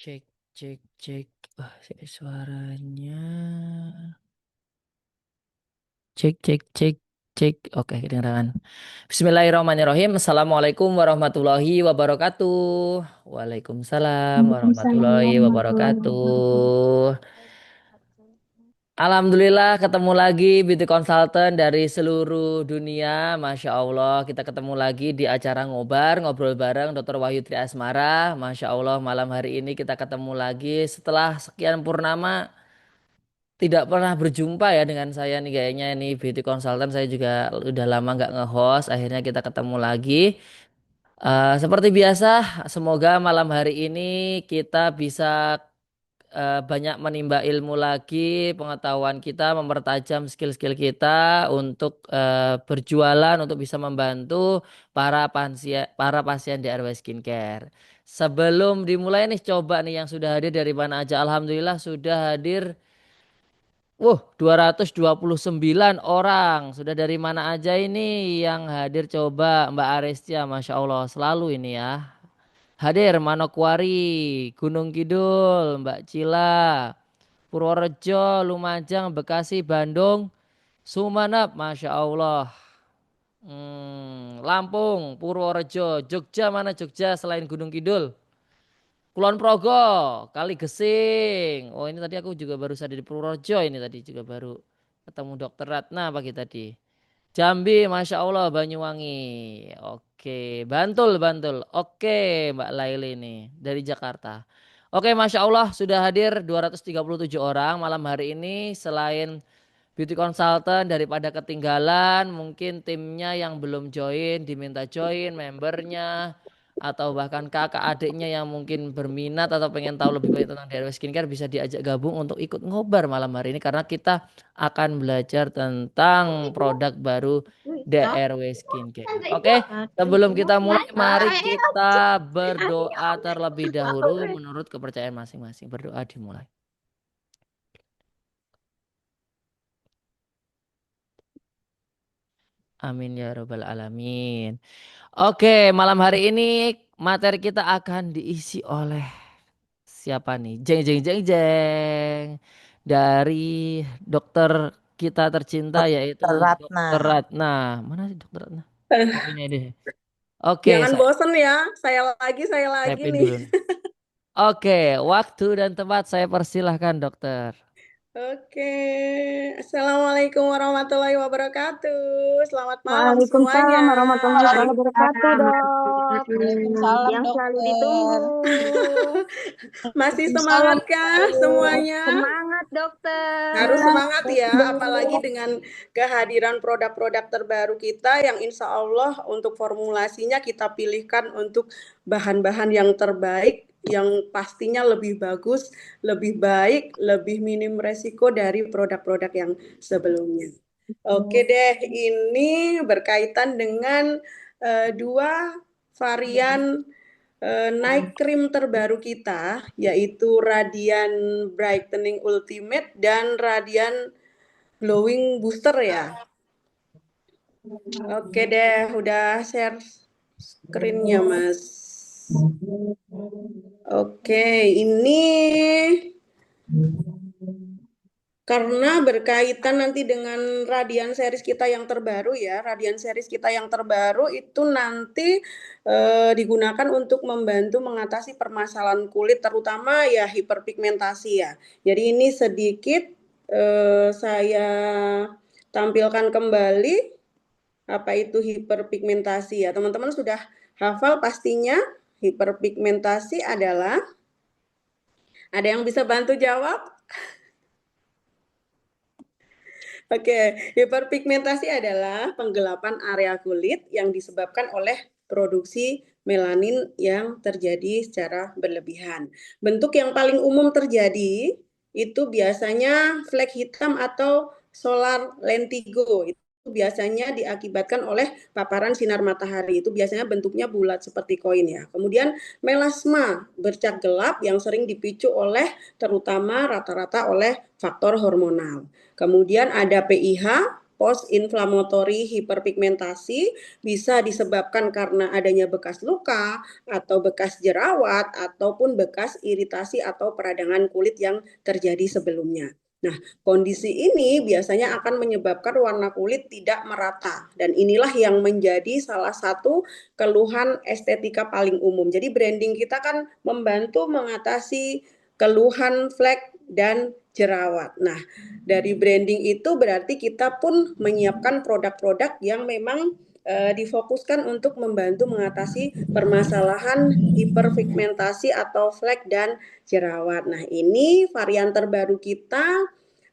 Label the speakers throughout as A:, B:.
A: Cek, cek, cek. Suaranya. Cek, cek, cek, cek. Oke, kedengaran. Bismillahirrahmanirrahim. Assalamualaikum warahmatullahi wabarakatuh. Waalaikumsalam
B: Waalaikumsalam
A: warahmatullahi
B: warahmatullahi wabarakatuh.
A: wabarakatuh. Alhamdulillah ketemu lagi beauty consultant dari seluruh dunia. Masya Allah kita ketemu lagi di acara ngobrol bareng Dr. Wahyu Tri Asmara. Masya Allah malam hari ini kita ketemu lagi setelah sekian purnama tidak pernah berjumpa ya dengan saya nih kayaknya ini beauty consultant saya juga udah lama nggak nge-host. Akhirnya kita ketemu lagi. Seperti biasa, semoga malam hari ini kita bisa banyak menimba ilmu lagi, pengetahuan kita, mempertajam skill-skill kita untuk berjualan, untuk bisa membantu para pasien di RW Skincare. Sebelum dimulai nih, coba nih yang sudah hadir dari mana aja. Alhamdulillah sudah hadir. 229 orang. Sudah dari mana aja ini yang hadir coba Mbak Arestia, Masya Allah selalu ini ya. Hadir Manokwari, Gunung Kidul, Mbak Cila, Purworejo, Lumajang, Bekasi, Bandung, Sumeneb, Masya Allah. Lampung, Purworejo, Jogja mana Jogja selain Gunung Kidul? Kulon Progo, Kali Gesing. Oh ini tadi aku juga baru sadar di Purworejo ini tadi juga baru ketemu Dokter Ratna pagi tadi. Jambi, Masya Allah, Banyuwangi. Oke, Bantul, Bantul. Oke, Mbak Laili ini dari Jakarta. Oke, Masya Allah sudah hadir 237 orang malam hari ini. Selain beauty consultant daripada ketinggalan, mungkin timnya yang belum join, diminta join, membernya, atau bahkan kakak adiknya yang mungkin berminat atau pengen tahu lebih banyak tentang DRW Skincare bisa diajak gabung untuk ikut ngobar malam hari ini karena kita akan belajar tentang produk baru DRW Skincare. Oke, sebelum kita mulai, mari kita berdoa terlebih dahulu menurut kepercayaan masing-masing. Berdoa dimulai. Amin ya robbal alamin. Oke, malam hari ini materi kita akan diisi oleh siapa nih? Jeng jeng jeng jeng. Dari dokter kita tercinta yaitu
B: Dr. Ratna.
A: Dokter Ratna. Mana sih Dokter Ratna? Oh ini deh. Oke,
B: Jangan
A: saya
B: bosen ya, saya lagi
A: type-in
B: nih.
A: dulu nih. Oke, waktu dan tempat saya persilahkan dokter.
B: Oke, Assalamualaikum warahmatullahi wabarakatuh. Selamat malam
C: Waalaikumsalam
B: semuanya.
C: warahmatullahi wabarakatuh,
D: Waalaikumsalam
C: Dok.
D: Waalaikumsalam,
C: Yang selalu ditunggu.
D: dokter.
B: Masih
D: Waalaikumsalam,
B: semangat kah
D: dokter.
B: semuanya?
C: Semangat,
B: Harus
C: Dokter.
B: semangat ya, apalagi dengan kehadiran produk-produk terbaru kita yang insya Allah untuk formulasinya kita pilihkan untuk bahan-bahan yang terbaik, yang pastinya lebih bagus, lebih baik, lebih minim resiko dari produk-produk yang sebelumnya. Oke deh, ini berkaitan dengan dua varian night cream terbaru kita yaitu Radiant Brightening Ultimate dan Radiant Glowing Booster ya. Oke deh, udah share screen-nya Mas. Oke, ini karena berkaitan nanti dengan Radian series kita yang terbaru ya, Radian series kita yang terbaru itu nanti digunakan untuk membantu mengatasi permasalahan kulit terutama ya hiperpigmentasi ya. Jadi ini sedikit saya tampilkan kembali apa itu hiperpigmentasi ya. Teman-teman sudah hafal pastinya hiperpigmentasi adalah, ada yang bisa bantu jawab? Oke, hiperpigmentasi adalah penggelapan area kulit yang disebabkan oleh produksi melanin yang terjadi secara berlebihan. Bentuk yang paling umum terjadi itu biasanya flek hitam atau solar lentigo. Itu biasanya diakibatkan oleh paparan sinar matahari. Itu biasanya bentuknya bulat seperti koin ya. Kemudian melasma, bercak gelap yang sering dipicu oleh terutama rata-rata oleh faktor hormonal. Kemudian ada PIH, post-inflammatory hiperpigmentasi bisa disebabkan karena adanya bekas luka atau bekas jerawat ataupun bekas iritasi atau peradangan kulit yang terjadi sebelumnya. Nah, kondisi ini biasanya akan menyebabkan warna kulit tidak merata dan inilah yang menjadi salah satu keluhan estetika paling umum. Jadi branding kita kan membantu mengatasi keluhan flek dan jerawat. Nah, dari branding itu berarti kita pun menyiapkan produk-produk yang memang difokuskan untuk membantu mengatasi permasalahan hiperpigmentasi atau flek dan jerawat. Nah, ini varian terbaru kita,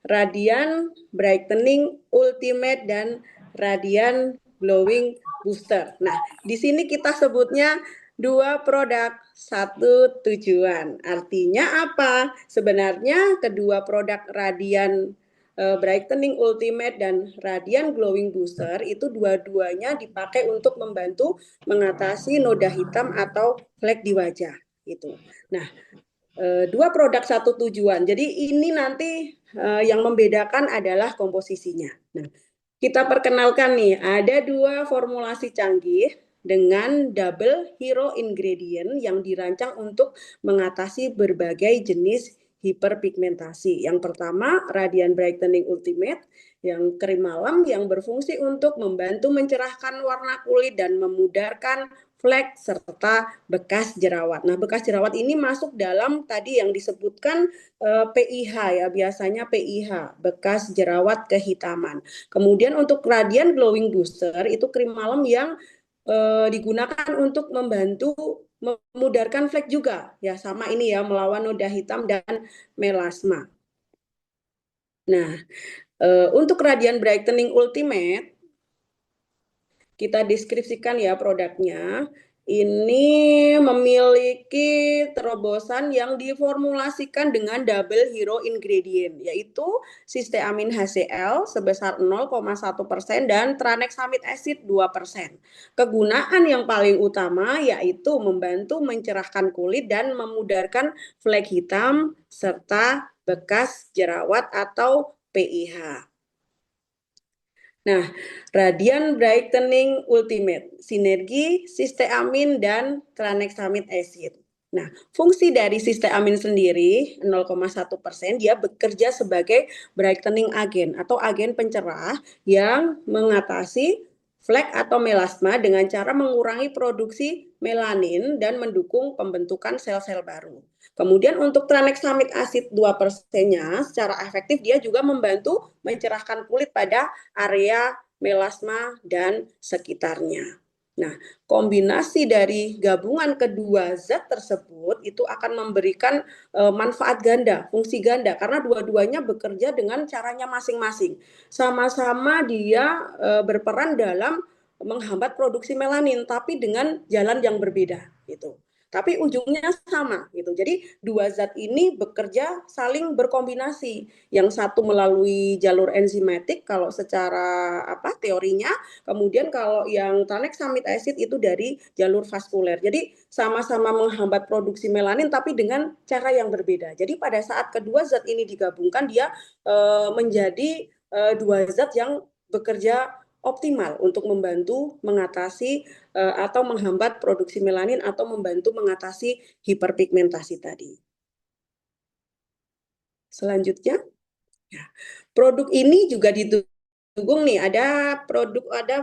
B: Radiant Brightening Ultimate dan Radiant Glowing Booster. Nah, di sini kita sebutnya 2 produk, 1 tujuan. Artinya apa? Sebenarnya kedua produk Radiant Brightening Ultimate dan Radiant Glowing Booster itu dua-duanya dipakai untuk membantu mengatasi noda hitam atau flek di wajah gitu. Nah, 2 produk 1 tujuan. Jadi ini nanti yang membedakan adalah komposisinya. Nah, kita perkenalkan nih, ada 2 formulasi canggih dengan double hero ingredient yang dirancang untuk mengatasi berbagai jenis hiperpigmentasi. Yang pertama, Radiant Brightening Ultimate yang krim malam yang berfungsi untuk membantu mencerahkan warna kulit dan memudarkan flek serta bekas jerawat. Nah, bekas jerawat ini masuk dalam tadi yang disebutkan PIH ya, biasanya PIH, bekas jerawat kehitaman. Kemudian untuk Radiant Glowing Booster itu krim malam yang digunakan untuk membantu memudarkan flek juga ya, sama ini ya, melawan noda hitam dan melasma. Nah, untuk Radiant Brightening Ultimate kita deskripsikan ya produknya. Ini memiliki terobosan yang diformulasikan dengan double hero ingredient, yaitu cysteamine HCl sebesar 0,1% dan tranexamic acid 2%. Kegunaan yang paling utama yaitu membantu mencerahkan kulit dan memudarkan flek hitam serta bekas jerawat atau PIH. Nah, Radiant Brightening Ultimate, sinergi cysteamine dan tranexamic acid. Nah, fungsi dari cysteamine sendiri 0,1%, dia bekerja sebagai brightening agent atau agen pencerah yang mengatasi flek atau melasma dengan cara mengurangi produksi melanin dan mendukung pembentukan sel-sel baru. Kemudian untuk tranexamic acid 2%-nya secara efektif dia juga membantu mencerahkan kulit pada area melasma dan sekitarnya. Nah, kombinasi dari gabungan kedua zat tersebut itu akan memberikan manfaat ganda, fungsi ganda karena dua-duanya bekerja dengan caranya masing-masing. Sama-sama dia berperan dalam menghambat produksi melanin tapi dengan jalan yang berbeda gitu. Tapi ujungnya sama gitu. Jadi dua zat ini bekerja saling berkombinasi. Yang satu melalui jalur enzimatik kalau secara teorinya, kemudian kalau yang tranexamic acid itu dari jalur vaskuler. Jadi sama-sama menghambat produksi melanin tapi dengan cara yang berbeda. Jadi pada saat kedua zat ini digabungkan dia menjadi dua zat yang bekerja optimal untuk membantu mengatasi atau menghambat produksi melanin atau membantu mengatasi hiperpigmentasi tadi. Selanjutnya, ya, produk ini juga didukung nih, ada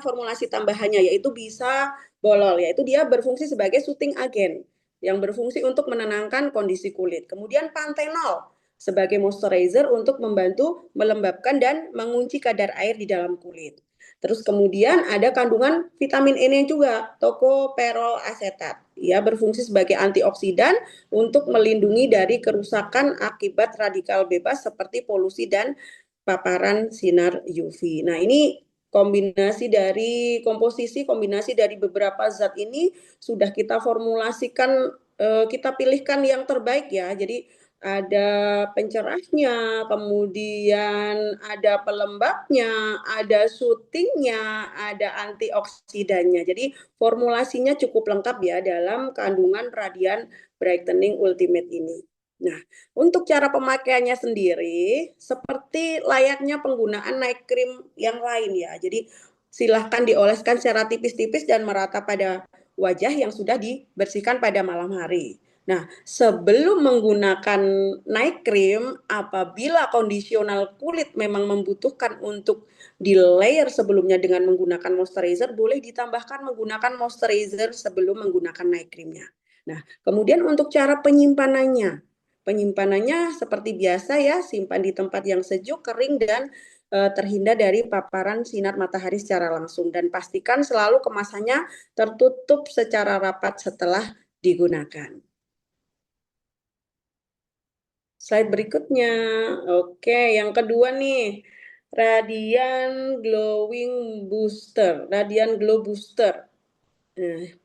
B: formulasi tambahannya yaitu bisa bolol, yaitu dia berfungsi sebagai soothing agent yang berfungsi untuk menenangkan kondisi kulit. Kemudian panthenol sebagai moisturizer untuk membantu melembabkan dan mengunci kadar air di dalam kulit. Terus kemudian ada kandungan vitamin E-nya juga, tocoferol asetat. Ia berfungsi sebagai antioksidan untuk melindungi dari kerusakan akibat radikal bebas seperti polusi dan paparan sinar UV. Nah, ini kombinasi dari beberapa zat ini sudah kita formulasikan, kita pilihkan yang terbaik ya. Jadi ada pencerahnya, kemudian ada pelembabnya, ada soothingnya, ada antioksidannya. Jadi formulasinya cukup lengkap ya dalam kandungan Radiant Brightening Ultimate ini. Nah, untuk cara pemakaiannya sendiri, seperti layaknya penggunaan night cream yang lain ya. Jadi silahkan dioleskan secara tipis-tipis dan merata pada wajah yang sudah dibersihkan pada malam hari. Nah, sebelum menggunakan night cream, apabila kondisional kulit memang membutuhkan untuk di layer sebelumnya dengan menggunakan moisturizer, boleh ditambahkan menggunakan moisturizer sebelum menggunakan night creamnya. Nah, kemudian untuk cara penyimpanannya. Penyimpanannya seperti biasa ya, simpan di tempat yang sejuk, kering, dan terhindar dari paparan sinar matahari secara langsung. Dan pastikan selalu kemasannya tertutup secara rapat setelah digunakan. Slide berikutnya. Oke, yang kedua nih. Radian Glowing Booster. Radian Glow Booster.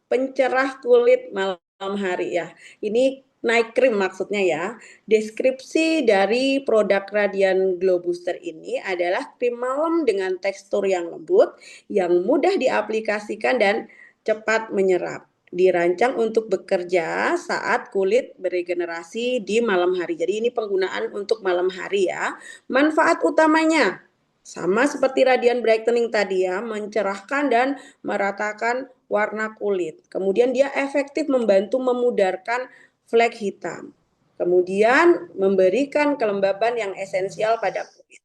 B: Pencerah kulit malam hari ya. Ini night cream maksudnya ya. Deskripsi dari produk Radian Glow Booster ini adalah krim malam dengan tekstur yang lembut, yang mudah diaplikasikan dan cepat menyerap. Dirancang untuk bekerja saat kulit beregenerasi di malam hari. Jadi ini penggunaan untuk malam hari ya. Manfaat utamanya sama seperti Radian Brightening tadi ya, mencerahkan dan meratakan warna kulit. Kemudian dia efektif membantu memudarkan flek hitam. Kemudian memberikan kelembaban yang esensial pada kulit.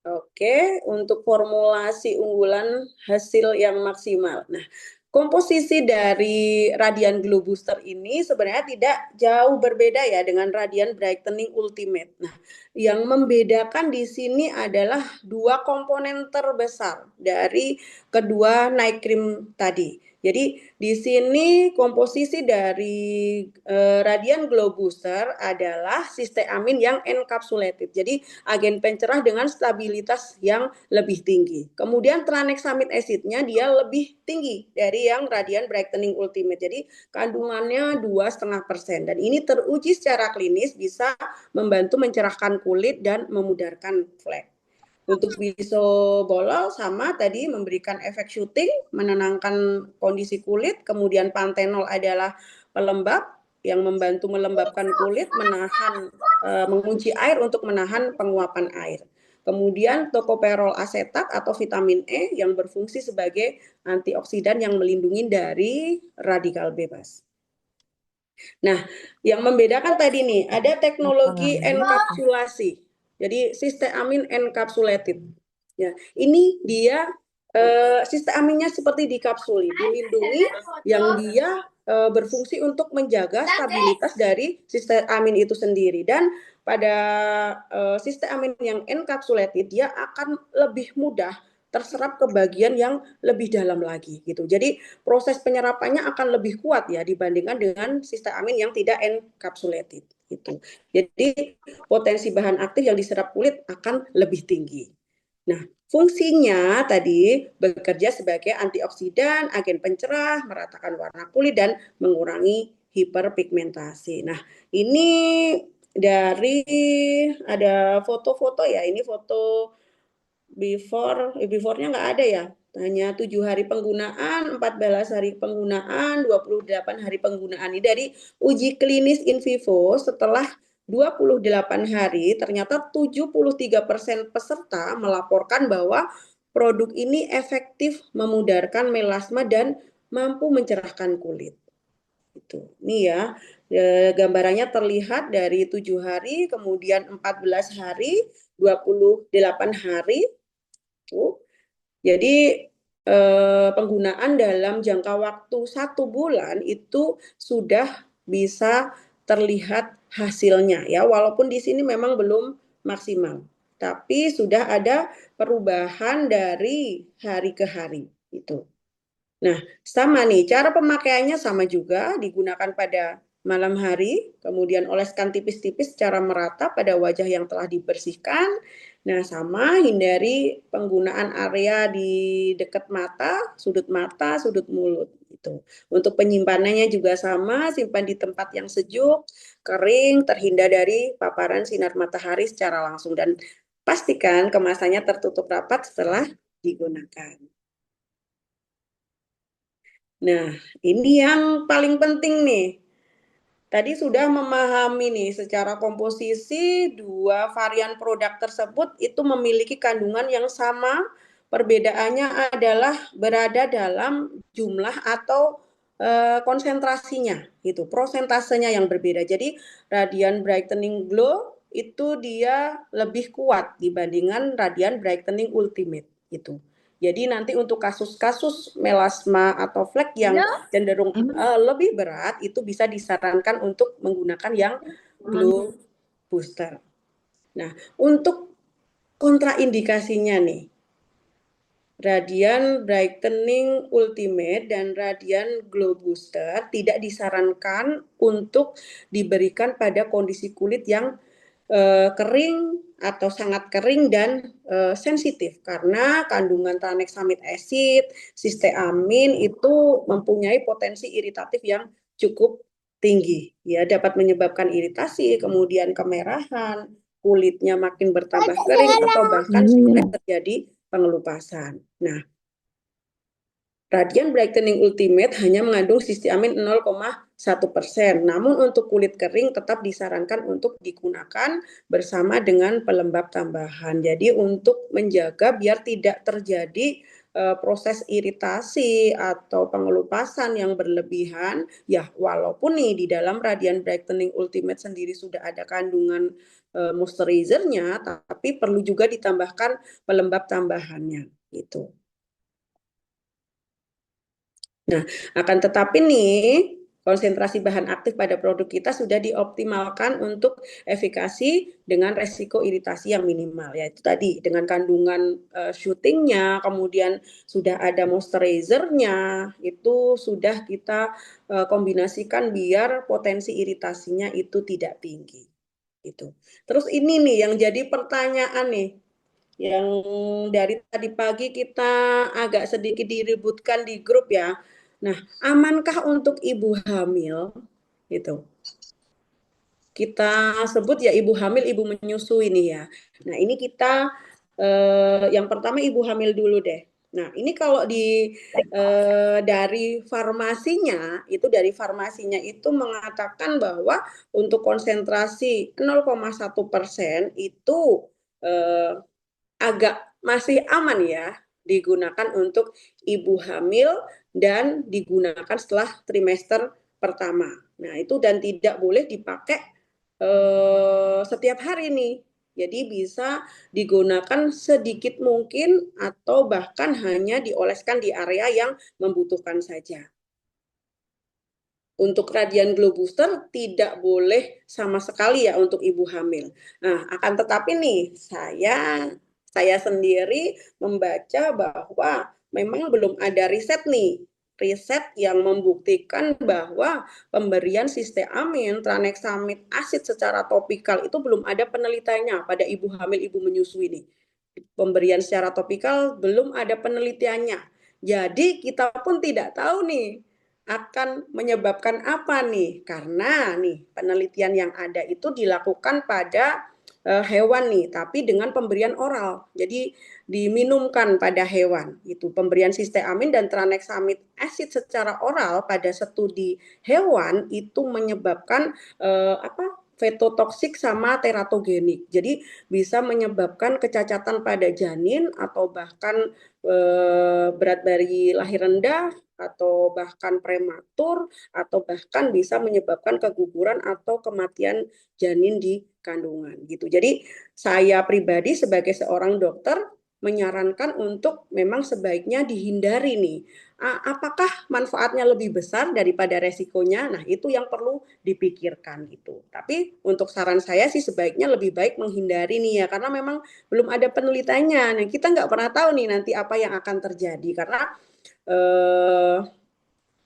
B: Oke, untuk formulasi unggulan hasil yang maksimal. Nah, komposisi dari Radian Glow Booster ini sebenarnya tidak jauh berbeda ya dengan Radian Brightening Ultimate. Nah, yang membedakan di sini adalah dua komponen terbesar dari kedua night cream tadi. Jadi di sini komposisi dari Radian Glow Booster adalah sisteamin yang encapsulated. Jadi agen pencerah dengan stabilitas yang lebih tinggi. Kemudian tranexamid acidnya dia lebih tinggi dari yang Radian Brightening Ultimate. Jadi kandungannya 2,5% dan ini teruji secara klinis bisa membantu mencerahkan kulit dan memudarkan flek. Untuk bisobolol sama tadi memberikan efek syuting, menenangkan kondisi kulit. Kemudian pantenol adalah pelembab yang membantu melembabkan kulit, menahan mengunci air untuk menahan penguapan air. Kemudian tokoperol asetat atau vitamin E yang berfungsi sebagai antioksidan yang melindungi dari radikal bebas. Nah, yang membedakan tadi nih, ada teknologi enkapsulasi. Jadi sisteamin encapsulated. Ya, ini dia sisteaminnya seperti dikapsuli, dilindungi yang dia berfungsi untuk menjaga stabilitas dari sisteamin itu sendiri. Dan pada sisteamin yang encapsulated dia akan lebih mudah terserap ke bagian yang lebih dalam lagi gitu. Jadi proses penyerapannya akan lebih kuat ya dibandingkan dengan sisteamin yang tidak encapsulated gitu. Jadi potensi bahan aktif yang diserap kulit akan lebih tinggi. Nah, fungsinya tadi bekerja sebagai antioksidan, agen pencerah, meratakan warna kulit dan mengurangi hiperpigmentasi. Nah, ini dari ada foto-foto ya, ini foto beforenya nggak ada ya, hanya 7 hari penggunaan, 14 hari penggunaan, 28 hari penggunaan. Ini dari uji klinis in vivo setelah 28 hari ternyata 73% peserta melaporkan bahwa produk ini efektif memudarkan melasma dan mampu mencerahkan kulit. Itu. Ini ya, gambarannya terlihat dari 7 hari, kemudian 14 hari, 28 hari. Jadi penggunaan dalam jangka waktu 1 bulan itu sudah bisa terlihat hasilnya ya, walaupun di sini memang belum maksimal, tapi sudah ada perubahan dari hari ke hari itu. Nah, sama nih, cara pemakaiannya sama juga, digunakan pada malam hari, kemudian oleskan tipis-tipis secara merata pada wajah yang telah dibersihkan. Nah, sama, hindari penggunaan area di dekat mata, sudut mulut. Gitu. Untuk penyimpanannya juga sama, simpan di tempat yang sejuk, kering, terhindar dari paparan sinar matahari secara langsung. Dan pastikan kemasannya tertutup rapat setelah digunakan. Nah, ini yang paling penting nih. tadi sudah memahami nih secara komposisi dua varian produk tersebut itu memiliki kandungan yang sama, perbedaannya adalah berada dalam jumlah atau konsentrasinya gitu, prosentasenya yang berbeda. Jadi Radiant Brightening Glow itu dia lebih kuat dibandingkan Radiant Brightening Ultimate gitu. Jadi nanti untuk kasus-kasus melasma atau flek yang cenderung lebih berat itu bisa disarankan untuk menggunakan yang glow booster. Nah, untuk kontraindikasinya nih, Radiant Brightening Ultimate dan Radiant Glow Booster tidak disarankan untuk diberikan pada kondisi kulit yang kering atau sangat kering dan sensitif karena kandungan tranexamic acid, sisteamin itu mempunyai potensi iritatif yang cukup tinggi. Ya, dapat menyebabkan iritasi, kemudian kemerahan, kulitnya makin bertambah kering atau bahkan sampai terjadi pengelupasan. Nah, Radiant Brightening Ultimate hanya mengandung sisteamin 0,1%. Namun untuk kulit kering tetap disarankan untuk digunakan bersama dengan pelembab tambahan. Jadi untuk menjaga biar tidak terjadi proses iritasi atau pengelupasan yang berlebihan, ya walaupun nih di dalam Radiant Brightening Ultimate sendiri sudah ada kandungan moisturizernya, tapi perlu juga ditambahkan pelembab tambahannya gitu. Nah, akan tetapi nih, konsentrasi bahan aktif pada produk kita sudah dioptimalkan untuk efikasi dengan resiko iritasi yang minimal. Yaitu tadi dengan kandungan shootingnya, kemudian sudah ada moisturizernya, itu sudah kita kombinasikan biar potensi iritasinya itu tidak tinggi. Gitu. Terus ini nih yang jadi pertanyaan nih, yang dari tadi pagi kita agak sedikit diributkan di grup ya. Nah, amankah untuk ibu hamil? Gitu. Kita sebut ya ibu hamil, ibu menyusui nih ya. Nah, ini kita yang pertama ibu hamil dulu deh. Nah, ini kalau dari farmasinya itu mengatakan bahwa untuk konsentrasi 0,1% itu agak masih aman ya digunakan untuk ibu hamil dan digunakan setelah trimester pertama. Nah, itu dan tidak boleh dipakai setiap hari nih. Jadi bisa digunakan sedikit mungkin atau bahkan hanya dioleskan di area yang membutuhkan saja. Untuk Radiant Glow Booster tidak boleh sama sekali ya untuk ibu hamil. Nah, akan tetapi nih saya sendiri membaca bahwa memang belum ada riset yang membuktikan bahwa pemberian sisteamin, tranexamic acid secara topikal itu belum ada penelitiannya pada ibu hamil, ibu menyusui nih. Pemberian secara topikal belum ada penelitiannya. Jadi kita pun tidak tahu nih akan menyebabkan apa nih, karena nih penelitian yang ada itu dilakukan pada hewan nih, tapi dengan pemberian oral. Jadi diminumkan pada hewan. Itu pemberian sisteamin dan tranexamic acid secara oral pada studi hewan itu menyebabkan fetotoksik sama teratogenik. Jadi bisa menyebabkan kecacatan pada janin atau bahkan berat bayi lahir rendah atau bahkan prematur atau bahkan bisa menyebabkan keguguran atau kematian janin di kandungan gitu. Jadi saya pribadi sebagai seorang dokter menyarankan untuk memang sebaiknya dihindari nih. Apakah manfaatnya lebih besar daripada resikonya? Nah, itu yang perlu dipikirkan gitu. Tapi untuk saran saya sih sebaiknya lebih baik menghindari nih ya, karena memang belum ada penelitiannya. Nah, kita nggak pernah tahu nih nanti apa yang akan terjadi karena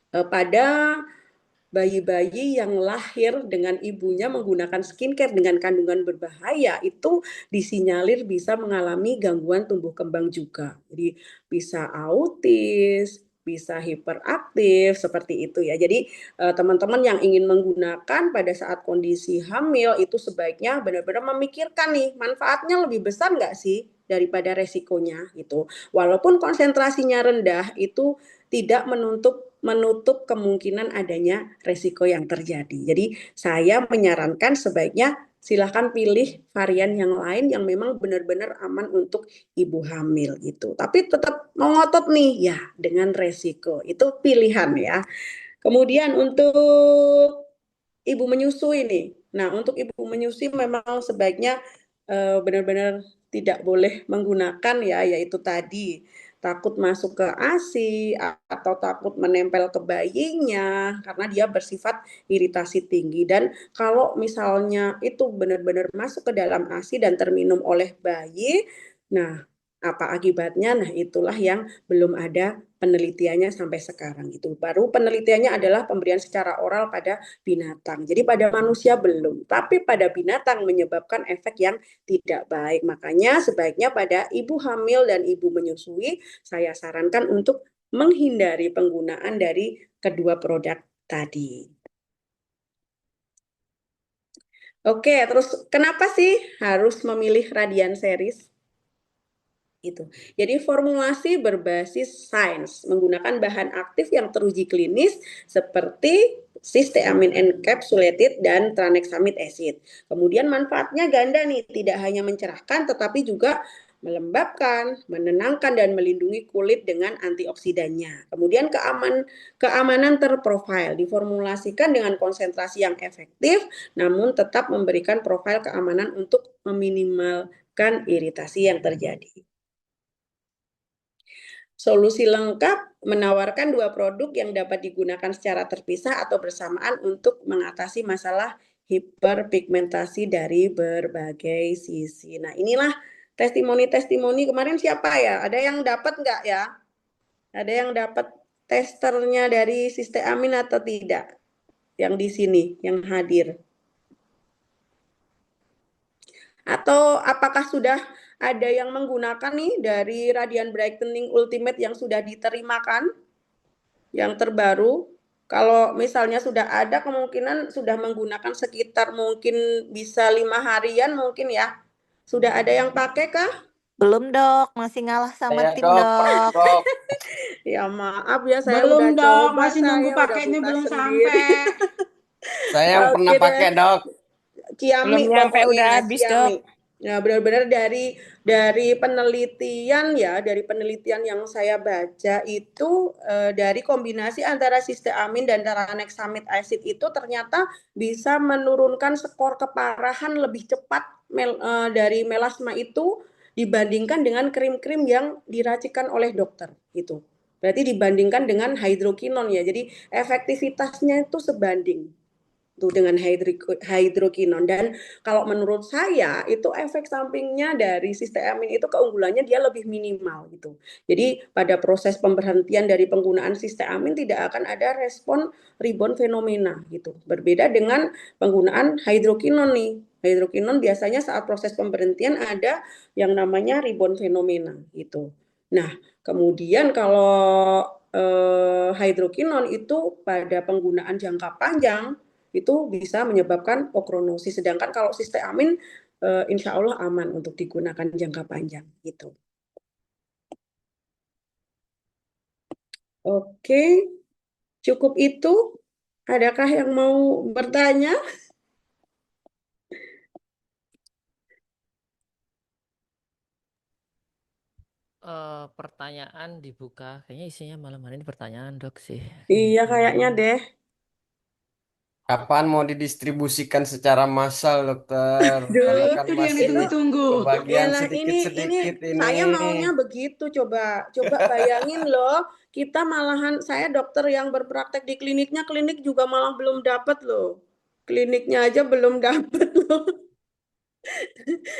B: pada bayi-bayi yang lahir dengan ibunya menggunakan skincare dengan kandungan berbahaya itu disinyalir bisa mengalami gangguan tumbuh kembang juga. Jadi bisa autis, bisa hiperaktif seperti itu ya. Jadi teman-teman yang ingin menggunakan pada saat kondisi hamil itu sebaiknya benar-benar memikirkan nih manfaatnya lebih besar nggak sih daripada resikonya gitu. Walaupun konsentrasinya rendah itu tidak menutup menutup kemungkinan adanya resiko yang terjadi. Jadi saya menyarankan sebaiknya silahkan pilih varian yang lain yang memang benar-benar aman untuk ibu hamil gitu. Tapi tetap mau ngotot nih ya dengan resiko. Itu pilihan ya. Kemudian untuk ibu menyusui nih. Nah, untuk ibu menyusui memang sebaiknya benar-benar tidak boleh menggunakan ya, yaitu tadi takut masuk ke ASI atau takut menempel ke bayinya karena dia bersifat iritasi tinggi. Dan kalau misalnya itu benar-benar masuk ke dalam ASI dan terminum oleh bayi, nah apa akibatnya? Nah, itulah yang belum ada penelitiannya sampai sekarang itu. Baru penelitiannya adalah pemberian secara oral pada binatang. Jadi pada manusia belum, tapi pada binatang menyebabkan efek yang tidak baik. Makanya sebaiknya pada ibu hamil dan ibu menyusui, saya sarankan untuk menghindari penggunaan dari kedua produk tadi. Oke, terus kenapa sih harus memilih Radian Series? Itu. Jadi formulasi berbasis sains menggunakan bahan aktif yang teruji klinis seperti cysteamine encapsulated dan tranexamide acid. Kemudian manfaatnya ganda nih, tidak hanya mencerahkan tetapi juga melembabkan, menenangkan dan melindungi kulit dengan antioksidannya. Kemudian keamanan terprofil diformulasikan dengan konsentrasi yang efektif namun tetap memberikan profil keamanan untuk meminimalkan iritasi yang terjadi. Solusi lengkap menawarkan dua produk yang dapat digunakan secara terpisah atau bersamaan untuk mengatasi masalah hiperpigmentasi dari berbagai sisi. Nah, inilah testimoni-testimoni kemarin siapa ya? Ada yang dapat nggak ya? Ada yang dapat testernya dari Cysteamine atau tidak? Yang di sini, yang hadir. Atau apakah sudah ada yang menggunakan nih dari Radiant Brightening Ultimate yang sudah diterimakan? Yang terbaru, kalau misalnya sudah ada kemungkinan sudah menggunakan sekitar mungkin bisa 5 harian mungkin ya. Sudah ada yang pakai kah?
C: Belum dok, masih ngalah sama
D: Saya
C: tim
D: dok,
C: dok.
D: dok.
B: Ya maaf ya saya
E: Belum
B: udah
E: dok,
B: coba,
E: masih nunggu
B: saya udah
E: pakainya
B: buka
E: belum
B: sendiri.
E: sampai.
D: Saya yang pernah
B: Oke deh.
D: pakai dok.
B: Ciami
C: Belum nyampe,
B: pokoknya
C: udah habis,
B: Ciami.
C: Dok.
B: Nah, benar-benar dari penelitian ya, dari penelitian yang saya baca itu dari kombinasi antara cysteamine dan tranexamide acid itu ternyata bisa menurunkan skor keparahan lebih cepat dari melasma itu dibandingkan dengan krim-krim yang diracikan oleh dokter gitu. Berarti dibandingkan dengan hydroquinone ya. Jadi efektivitasnya itu sebanding tuh dengan hydroquinone. Dan kalau menurut saya itu efek sampingnya dari cysteamine itu keunggulannya dia lebih minimal gitu. Jadi pada proses pemberhentian dari penggunaan cysteamine tidak akan ada respon rebound fenomena gitu. Berbeda dengan penggunaan hydroquinone nih. Hydroquinone biasanya saat proses pemberhentian ada yang namanya rebound fenomena gitu. Nah, kemudian kalau hydroquinone itu pada penggunaan jangka panjang itu bisa menyebabkan okronosis. Sedangkan kalau cysteamine insya Allah aman untuk digunakan jangka panjang gitu. Oke, cukup itu. Adakah yang mau bertanya?
A: Pertanyaan dibuka. Kayaknya isinya malam hari ini pertanyaan dok sih.
B: Iya kayaknya deh.
D: Kapan mau didistribusikan secara massal dokter?
E: Nah,
D: Karena
B: Duh,
D: kan
E: itu dia yang
D: masih
E: ditunggu-tunggu.
B: ya
D: kebagian
B: lah ini
D: sedikit-sedikit ini.
B: saya maunya begitu. Coba bayangin loh, kita malahan saya dokter yang berpraktek di kliniknya, klinik juga malah belum dapat loh. Kliniknya aja belum dapat loh.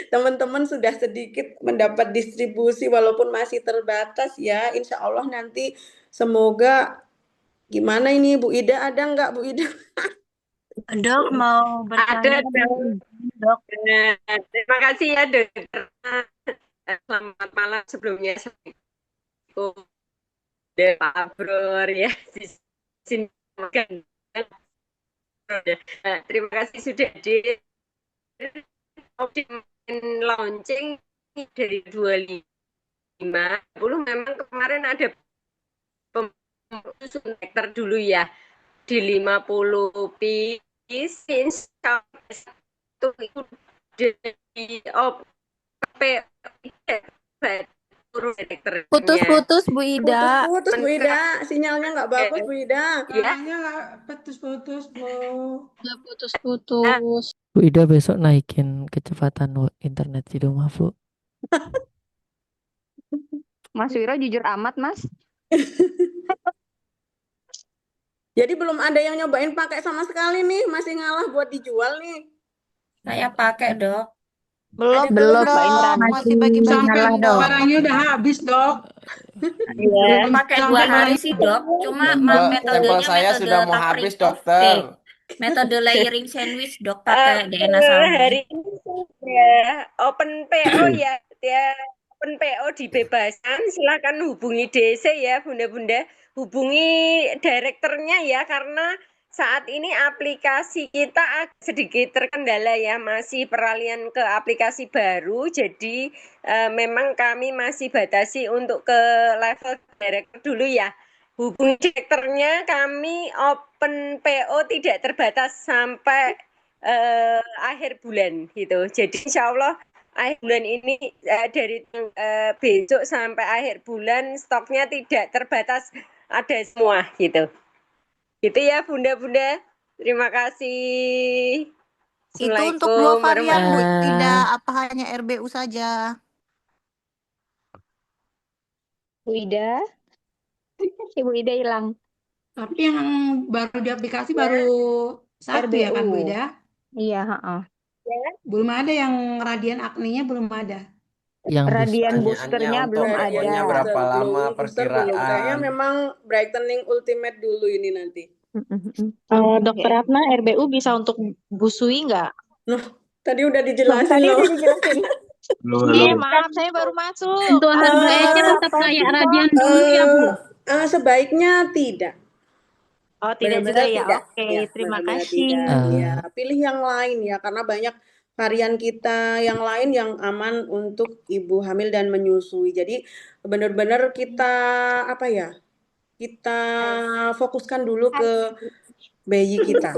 B: Teman-teman sudah sedikit mendapat distribusi walaupun masih terbatas ya. Insya Allah nanti semoga gimana ini Bu Ida, ada nggak Bu Ida?
C: Dok mau bertanya
F: Ada,
C: dok.
F: terima kasih ya dokter. Selamat malam sebelumnya. Assalamualaikum. Pak Bror ya di sini. Terima kasih sudah di launching dari 25 memang kemarin ada susun hektar dulu ya di 50 piece sampai satu itu di turun hektarnya
C: Putus-putus Bu Ida.
B: Putus-putus Bu Ida, sinyalnya nggak bagus Bu Ida.
F: ya.
E: Putus-putus, Bu.
G: Nggak putus-putus.
A: Bu Ida besok naikin kecepatan internet di rumah, Bu.
G: Mas Wiro jujur amat, Mas.
B: Jadi belum ada yang nyobain pakai sama sekali nih, masih ngalah buat dijual nih.
H: Saya pakai, Dok.
B: Ada
C: Belum
B: telur,
C: dok,
B: Dok.
C: masih bagi-bagi
E: Sampai
C: dok.
E: barangnya udah habis, Dok.
H: Belum pakai 2 hari sih, Dok. Cuma
D: Sampel
H: metodenya
D: saya
H: metode
D: sudah mau
H: covering
D: habis,
H: off.
D: dokter.
H: Metode layering sandwich, Dok, pakai DNA
F: Per
H: Salmon.
F: hari ini sudah open PO ya, open PO dibebaskan. Silakan hubungi DC ya, bunda-bunda. Hubungi direkturnya ya, karena saat ini aplikasi kita agak sedikit terkendala ya, masih peralihan ke aplikasi baru. Jadi memang kami masih batasi untuk ke level direktur dulu ya. Hubungi direkturnya, kami open PO tidak terbatas sampai akhir bulan gitu. Jadi insya Allah akhir bulan ini dari besok sampai akhir bulan stoknya tidak terbatas, ada semua gitu. Gitu ya bunda-bunda. Terima kasih.
C: Itu untuk 2
F: Assalamualaikum
C: varian Bu
F: warahmatullahi
C: Ida, apa hanya RBU saja?
G: Bu Ida. Ibu Ida hilang.
E: Tapi yang baru di aplikasi baru 1 ya kan, Bu
G: RBU.
E: Ida?
G: Iya, heeh.
E: Belum ada yang radian akninya, belum ada.
A: Yang
G: Radian
A: booster.
G: boosternya
D: Pertanyaannya
G: belum
D: untuk
G: ada.
D: pokoknya berapa
B: Booster
D: lama
B: belum, booster belum. Kayaknya
D: perkiraan?
B: memang brightening ultimate dulu ini nanti.
G: Dokter Ratna, RBU bisa untuk busui nggak?
B: Tadi udah dijelasin
G: Tadi
B: loh.
G: udah dijelasin. Iya, maaf, saya baru masuk.
I: Untuk harga eceran tetap kayak radian dulu ya, Bu.
B: Sebaiknya tidak.
G: Oh, tidak juga
B: Benar-benar
G: ya.
B: tidak.
G: Oke,
B: Ya,
G: terima
B: benar-benar
G: kasih.
B: tidak. Ya, pilih yang lain ya, karena banyak varian kita yang lain yang aman untuk ibu hamil dan menyusui. Jadi benar-benar kita kita fokuskan dulu ke bayi kita,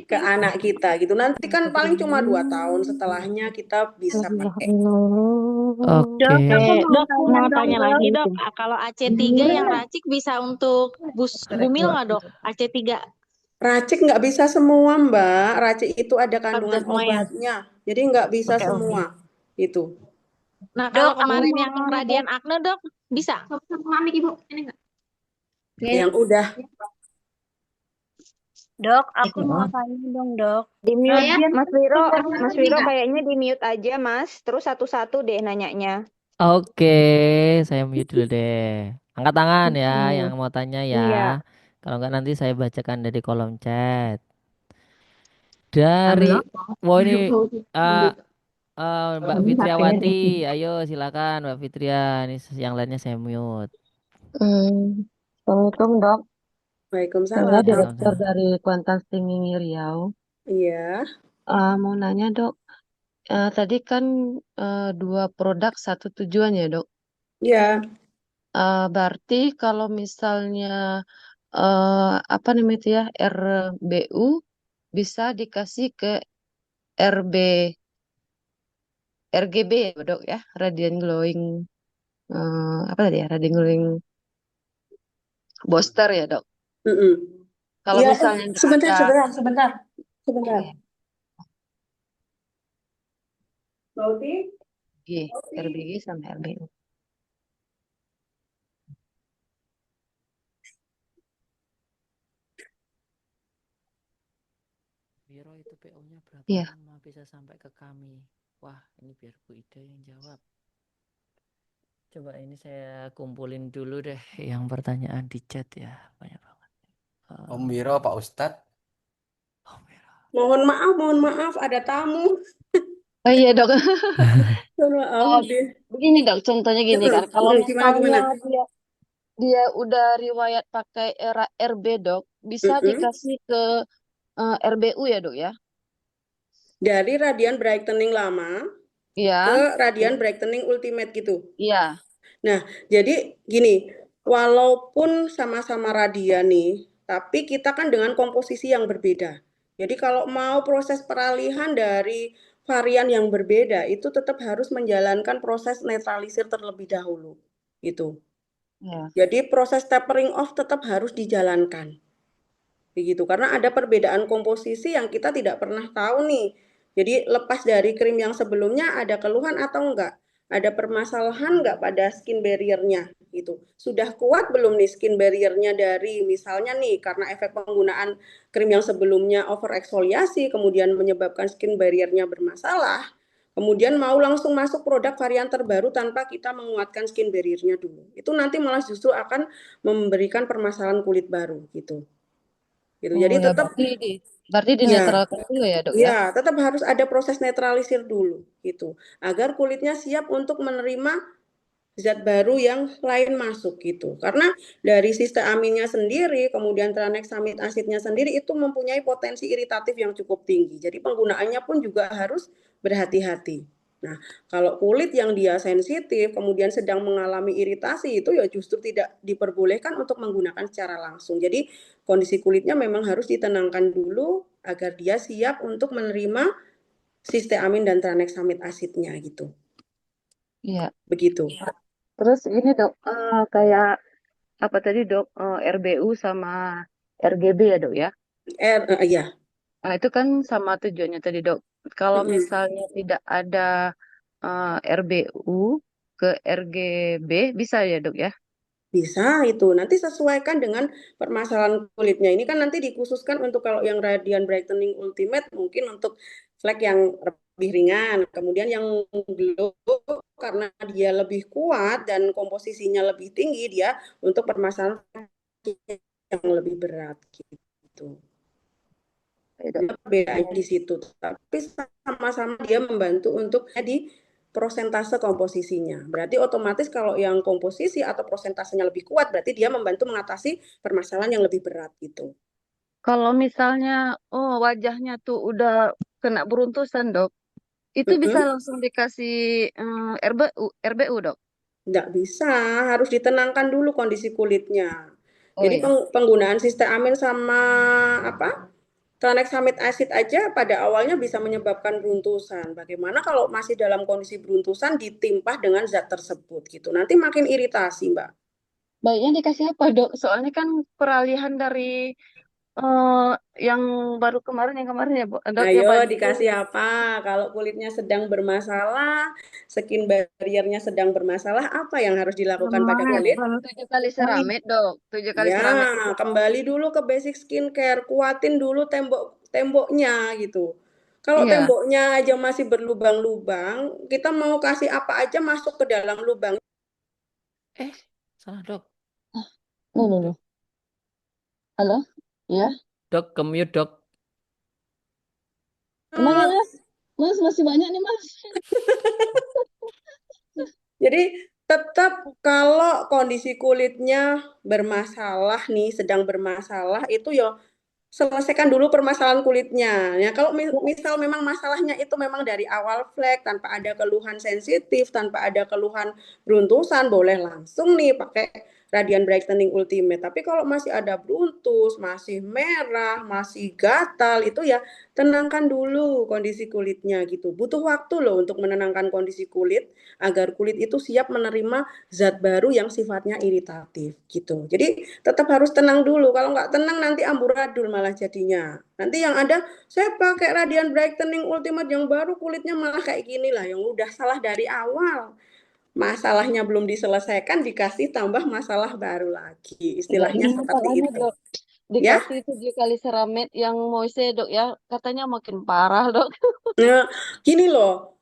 B: ke anak kita gitu. Nanti kan paling cuma 2 tahun, setelahnya kita bisa pakai.
A: Oke.
G: Dok, mau tanya
I: Dok.
G: lagi dok, kalau AC3 yang racik bisa untuk bumil nggak dok? AC3
B: Racik nggak bisa semua Mbak, racik itu ada kandungan
G: semua ya?
B: obatnya, jadi nggak bisa
G: Oke,
B: semua itu.
G: Nah, kalau
I: Dok,
G: kemarin
I: aku
G: yang radian akne dok, bisa?
I: Mami Ibu, ini enggak?
B: Yang udah
C: Dok, aku mau tanya dong dok.
G: Di mute,
I: Saya-
G: Mas Wiro,
I: Saya-
G: Mas Wiro kayaknya di mute aja Mas, terus satu-satu deh nanyanya.
A: Oke, saya mute dulu deh. Angkat tangan ya yang mau tanya ya.
G: Iya.
A: Kalau enggak nanti saya bacakan dari kolom chat. Dari ini Mbak Fitriawati, ayo silakan Mbak Fitria. Ini yang lainnya saya mute.
J: Assalamualaikum dok, saya
B: Waalaikumsalam.
J: direktur dari Kuantan Streaming Riau.
B: Iya.
J: Mau nanya dok, tadi kan 2 produk 1 tujuan ya dok.
B: Iya.
J: Berarti kalau misalnya RBU bisa dikasih ke RGB ya dok ya, Radiant Glowing Radiant Glowing Booster ya dok. Kalau
B: Iya,
J: misalnya nggak
B: sebentar.
J: Oke.
B: Berarti
J: RBG sama RBU.
A: Wiro itu PO-nya berapa
J: Iya.
A: lama bisa sampai ke kami? Wah, ini biar Bu Ida yang jawab. Coba ini saya kumpulin dulu deh yang pertanyaan di chat ya. Banyak banget.
D: Om Wiro, Pak Ustadz.
A: Om Wiro.
B: mohon maaf ada tamu.
J: Oh iya dok.
B: Mohon maaf deh.
J: Begini dok, contohnya gini kan, kalau
B: Gimana?
J: misalnya dia udah riwayat pakai era RB dok, bisa dikasih ke RBU ya dok ya?
B: Dari Radiant Brightening lama
J: Iya.
B: ke Radiant Brightening Ultimate gitu.
J: Iya.
B: Nah, jadi gini, walaupun sama-sama radia nih, tapi kita kan dengan komposisi yang berbeda. Jadi kalau mau proses peralihan dari varian yang berbeda, itu tetap harus menjalankan proses netralisir terlebih dahulu. Gitu.
J: Ya.
B: Jadi proses tapering off tetap harus dijalankan. Begitu, karena ada perbedaan komposisi yang kita tidak pernah tahu nih. Jadi lepas dari krim yang sebelumnya ada keluhan atau enggak? Ada permasalahan enggak pada skin barrier-nya gitu. Sudah kuat belum nih skin barrier-nya dari misalnya nih karena efek penggunaan krim yang sebelumnya over eksfoliasi kemudian menyebabkan skin barrier-nya bermasalah. Kemudian mau langsung masuk produk varian terbaru tanpa kita menguatkan skin barrier-nya dulu. Itu nanti malah justru akan memberikan permasalahan kulit baru gitu. Gitu.
J: Oh
B: Jadi
J: ya,
B: tetap
J: berarti
B: ya,
J: dinetralkan dulu ya, Dok ya?
B: ya tetap harus ada proses netralisir dulu gitu, agar kulitnya siap untuk menerima zat baru yang lain masuk gitu. Karena dari sistem aminnya sendiri, kemudian tranexamid asidnya sendiri itu mempunyai potensi iritatif yang cukup tinggi. Jadi penggunaannya pun juga harus berhati-hati. Nah, kalau kulit yang dia sensitif kemudian sedang mengalami iritasi itu ya justru tidak diperbolehkan untuk menggunakan secara langsung. Jadi kondisi kulitnya memang harus ditenangkan dulu agar dia siap untuk menerima sisteamin dan tranexamid asidnya gitu.
J: Iya.
B: Begitu.
J: Terus ini Dok, kayak apa tadi Dok, RBU sama RGB ya Dok ya?
B: Iya.
J: Nah, itu kan sama tujuannya tadi Dok. Kalau misalnya tidak ada RBU ke RGB bisa ya Dok ya?
B: Bisa itu. Nanti sesuaikan dengan permasalahan kulitnya. Ini kan nanti dikhususkan untuk kalau yang Radiant Brightening Ultimate mungkin untuk flek yang lebih ringan. Kemudian yang glow karena dia lebih kuat dan komposisinya lebih tinggi dia untuk permasalahan yang lebih berat gitu. Bedanya di situ. Tapi sama-sama dia membantu untuk di prosentase komposisinya. Berarti otomatis kalau yang komposisi atau prosentasenya lebih kuat, berarti dia membantu mengatasi permasalahan yang lebih berat gitu.
J: Kalau misalnya wajahnya tuh udah kena beruntusan Dok, itu bisa langsung dikasih RBU Dok?
B: Nggak bisa, harus ditenangkan dulu kondisi kulitnya.
J: Oh
B: Jadi
J: ya.
B: penggunaan sisteamin sama tranexamid acid aja pada awalnya bisa menyebabkan beruntusan. Bagaimana kalau masih dalam kondisi beruntusan ditimpah dengan zat tersebut gitu. Nanti makin iritasi, Mbak.
J: Baiknya dikasih apa Dok? Soalnya kan peralihan dari yang baru kemarin ya Dok ya
B: Ayo
J: baju.
B: dikasih apa? Kalau kulitnya sedang bermasalah, skin barrier-nya sedang bermasalah, apa yang harus dilakukan pada kulit?
J: 7 kali ceramid Dok. 7 kali
B: Ya,
J: ceramid itu.
B: kembali dulu ke basic skincare, kuatin dulu temboknya gitu. Kalau
J: Iya.
B: temboknya aja masih berlubang-lubang, kita mau kasih apa aja masuk ke dalam lubang.
A: Salah Dok.
J: Loh. Halo? Ya?
A: Dok, ke-mute Dok.
J: Emang ya Mas? Mas masih banyak nih Mas.
B: Jadi tetap kalau kondisi kulitnya bermasalah nih, sedang bermasalah itu ya selesaikan dulu permasalahan kulitnya. Ya, kalau misal memang masalahnya itu memang dari awal flek tanpa ada keluhan sensitif, tanpa ada keluhan beruntusan, boleh langsung nih pakai Radiant Brightening Ultimate. Tapi kalau masih ada beruntus, masih merah, masih gatal, itu ya tenangkan dulu kondisi kulitnya gitu. Butuh waktu loh untuk menenangkan kondisi kulit agar kulit itu siap menerima zat baru yang sifatnya iritatif gitu. Jadi tetap harus tenang dulu. Kalau nggak tenang nanti amburadul malah jadinya. Nanti yang ada saya pakai Radiant Brightening Ultimate yang baru kulitnya malah kayak gini lah, yang udah salah dari awal. Masalahnya belum diselesaikan dikasih tambah masalah baru lagi. Istilahnya
J: Ini
B: seperti
J: masalahnya
B: itu.
J: Dok.
B: Ya.
J: Dikasih 7 kali ceramid yang moise Dok ya. Katanya makin parah Dok.
B: Nah, gini loh.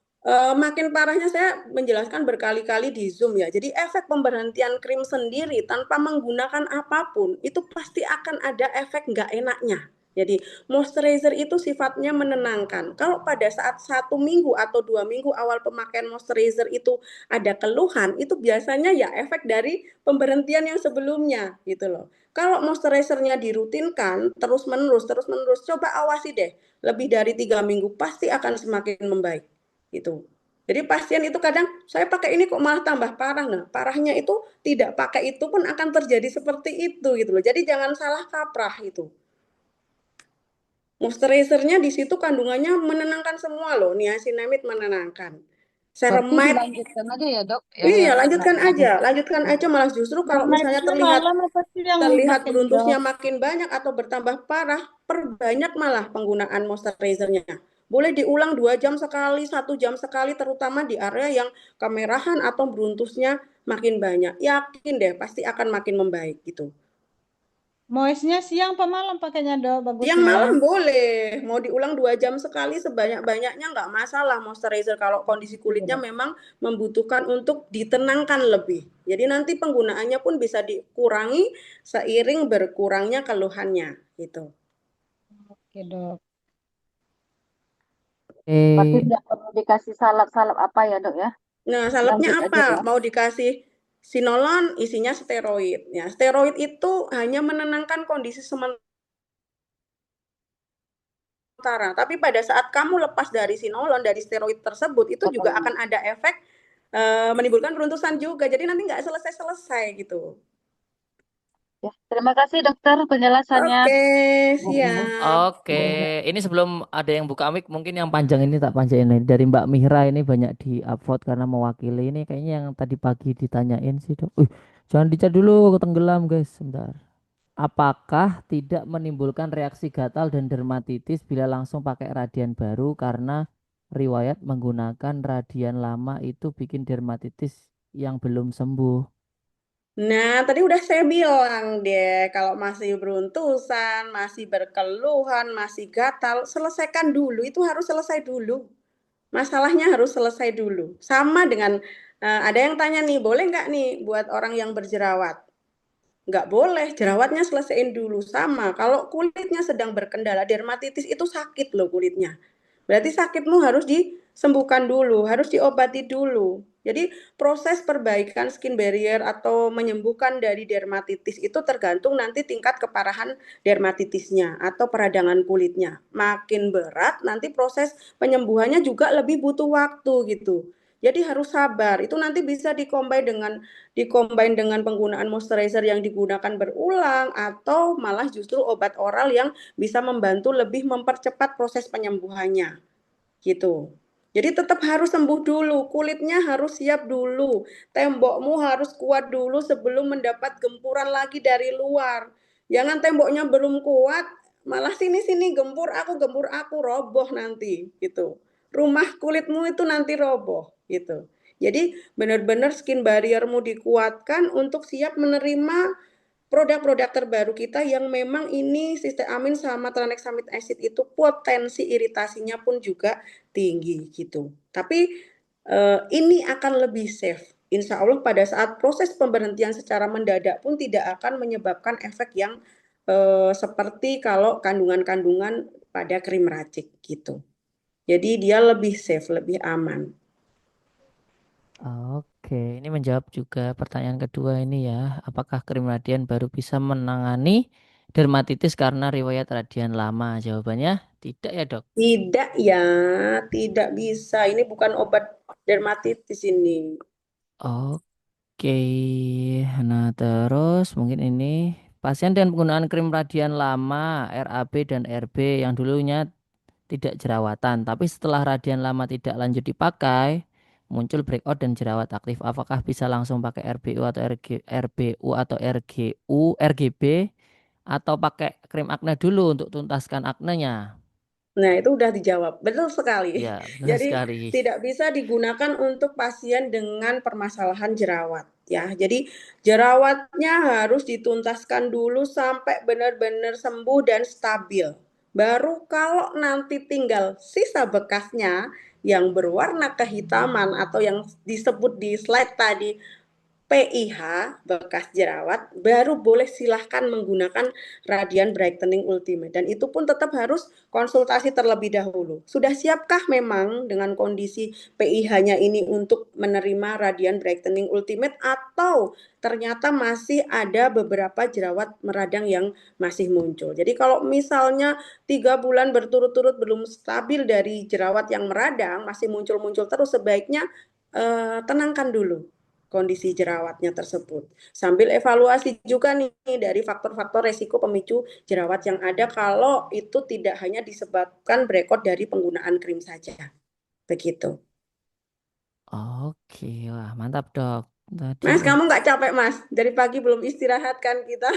B: Makin parahnya saya menjelaskan berkali-kali di Zoom ya. Jadi efek pemberhentian krim sendiri tanpa menggunakan apapun itu pasti akan ada efek nggak enaknya. Jadi moisturizer itu sifatnya menenangkan. Kalau pada saat 1 minggu atau 2 minggu awal pemakaian moisturizer itu ada keluhan, itu biasanya ya efek dari pemberhentian yang sebelumnya gitu loh. Kalau moisturizernya dirutinkan terus menerus, coba awasi deh. Lebih dari 3 minggu pasti akan semakin membaik. Gitu. Jadi pasien itu kadang, saya pakai ini kok malah tambah parah. Nah, parahnya itu tidak pakai itu pun akan terjadi seperti itu gitu loh. Jadi jangan salah kaprah itu. Moisturizer-nya di situ kandungannya menenangkan semua loh, niacinamide menenangkan.
J: Berarti
B: Ceramide,
J: dilanjutkan aja ya dok,
B: iya
J: yang
B: lanjutkan aja malah justru kalau misalnya terlihat beruntusnya makin banyak atau bertambah parah, perbanyak malah penggunaan moisturizer-nya. Boleh diulang 2 jam sekali, 1 jam sekali, terutama di area yang kemerahan atau beruntusnya makin banyak. Yakin deh, pasti akan makin membaik gitu.
K: Moistnya siang apa malam pakainya dok
B: Yang
K: bagusnya?
B: malam boleh, mau diulang 2 jam sekali sebanyak-banyaknya nggak masalah moisturizer kalau kondisi kulitnya memang membutuhkan untuk ditenangkan lebih. Jadi nanti penggunaannya pun bisa dikurangi seiring berkurangnya keluhannya gitu.
K: Oke dok.
J: Berarti
A: Eh,
J: tidak perlu dikasih salep-salep apa ya dok ya?
B: Nah, salepnya
J: Lanjut aja
B: apa?
J: ya.
B: Mau dikasih sinolon, isinya steroid. Ya, steroid itu hanya menenangkan kondisi sementara. Tapi pada saat kamu lepas dari sinolon, dari steroid tersebut, itu juga akan ada efek menimbulkan beruntusan juga. Jadi nanti nggak selesai-selesai gitu.
J: Ya, terima kasih dokter penjelasannya.
B: Oke, siap.
A: Oke, ini sebelum ada yang buka mic, mungkin yang panjang ini tak panjangin ini dari Mbak Mihra ini banyak di upvote karena mewakili ini kayaknya yang tadi pagi ditanyain sih dok. Jangan dicat dulu, ketenggelam guys, sebentar. Apakah tidak menimbulkan reaksi gatal dan dermatitis bila langsung pakai radian baru karena riwayat menggunakan radian lama itu bikin dermatitis yang belum sembuh?
B: Nah, tadi udah saya bilang deh, kalau masih beruntusan, masih berkeluhan, masih gatal, selesaikan dulu. Itu harus selesai dulu. Masalahnya harus selesai dulu. Sama dengan ada yang tanya nih, boleh nggak nih buat orang yang berjerawat? Nggak boleh, jerawatnya selesaiin dulu. Sama, kalau kulitnya sedang berkendala, dermatitis itu sakit loh kulitnya. Berarti sakitmu harus disembuhkan dulu, harus diobati dulu. Jadi proses perbaikan skin barrier atau menyembuhkan dari dermatitis itu tergantung nanti tingkat keparahan dermatitisnya atau peradangan kulitnya. Makin berat nanti proses penyembuhannya juga lebih butuh waktu gitu. Jadi harus sabar. Itu nanti bisa dikombin dengan penggunaan moisturizer yang digunakan berulang atau malah justru obat oral yang bisa membantu lebih mempercepat proses penyembuhannya gitu. Jadi tetap harus sembuh dulu, kulitnya harus siap dulu, tembokmu harus kuat dulu sebelum mendapat gempuran lagi dari luar. Jangan temboknya belum kuat, malah sini-sini gempur aku, roboh nanti gitu. Rumah kulitmu itu nanti roboh gitu. Jadi benar-benar skin barriermu dikuatkan untuk siap menerima produk-produk terbaru kita yang memang ini sisteamin sama tranexamid acid itu potensi iritasinya pun juga tinggi gitu. Tapi ini akan lebih safe. Insya Allah pada saat proses pemberhentian secara mendadak pun tidak akan menyebabkan efek yang seperti kalau kandungan-kandungan pada krim racik gitu. Jadi dia lebih safe, lebih aman.
A: Oke, ini menjawab juga pertanyaan kedua ini ya. Apakah krim radian baru bisa menangani dermatitis karena riwayat radian lama? Jawabannya tidak ya dok.
B: Tidak ya, tidak bisa. Ini bukan obat dermatitis ini.
A: Oke, nah terus mungkin ini pasien dengan penggunaan krim radian lama RAB dan RB yang dulunya tidak jerawatan, tapi setelah radian lama tidak lanjut dipakai, muncul breakout dan jerawat aktif. Apakah bisa langsung pakai RBU atau RBU atau RGB atau pakai krim akne dulu untuk tuntaskan aknenya?
B: Nah, itu udah dijawab. Betul sekali.
A: Ya, benar
B: Jadi
A: sekali.
B: tidak bisa digunakan untuk pasien dengan permasalahan jerawat ya. Jadi jerawatnya harus dituntaskan dulu sampai benar-benar sembuh dan stabil. Baru kalau nanti tinggal sisa bekasnya yang berwarna kehitaman atau yang disebut di slide tadi PIH bekas jerawat baru boleh silahkan menggunakan Radiant Brightening Ultimate, dan itu pun tetap harus konsultasi terlebih dahulu. Sudah siapkah memang dengan kondisi PIH-nya ini untuk menerima Radiant Brightening Ultimate, atau ternyata masih ada beberapa jerawat meradang yang masih muncul. Jadi kalau misalnya 3 bulan berturut-turut belum stabil dari jerawat yang meradang, masih muncul-muncul terus, sebaiknya tenangkan dulu kondisi jerawatnya tersebut. Sambil evaluasi juga nih dari faktor-faktor resiko pemicu jerawat yang ada, kalau itu tidak hanya disebabkan breakout dari penggunaan krim saja. Begitu.
A: Oke, wah mantap dok. Tadi
B: Mas, kamu nggak capek Mas? Dari pagi belum istirahat kan kita?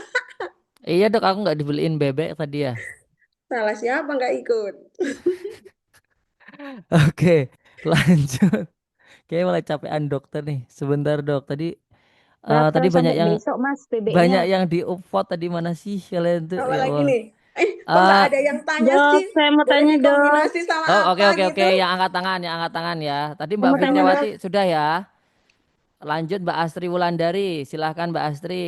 A: iya dok, aku nggak dibeliin bebek tadi ya.
B: Salah siapa nggak ikut?
A: Oke, lanjut. Kayaknya mulai capean dokter nih. Sebentar dok. Tadi
G: Gatel
A: tadi banyak
G: sampai
A: yang
G: besok Mas bebeknya.
A: di upvote tadi, mana sih kalian tuh?
B: Apa
A: Ya
B: lagi
A: Allah.
B: nih? Kok nggak ada yang tanya
G: Dok,
B: sih?
G: saya mau
B: Boleh
G: tanya dok.
B: dikombinasi sama
A: Oh,
B: apa
A: oke.
B: gitu?
A: Yang angkat tangan ya. Tadi
G: Saya
A: Mbak
G: mau tanya dok.
A: Fitriawati sudah ya. Lanjut Mbak Astri Wulandari. Silahkan Mbak Astri.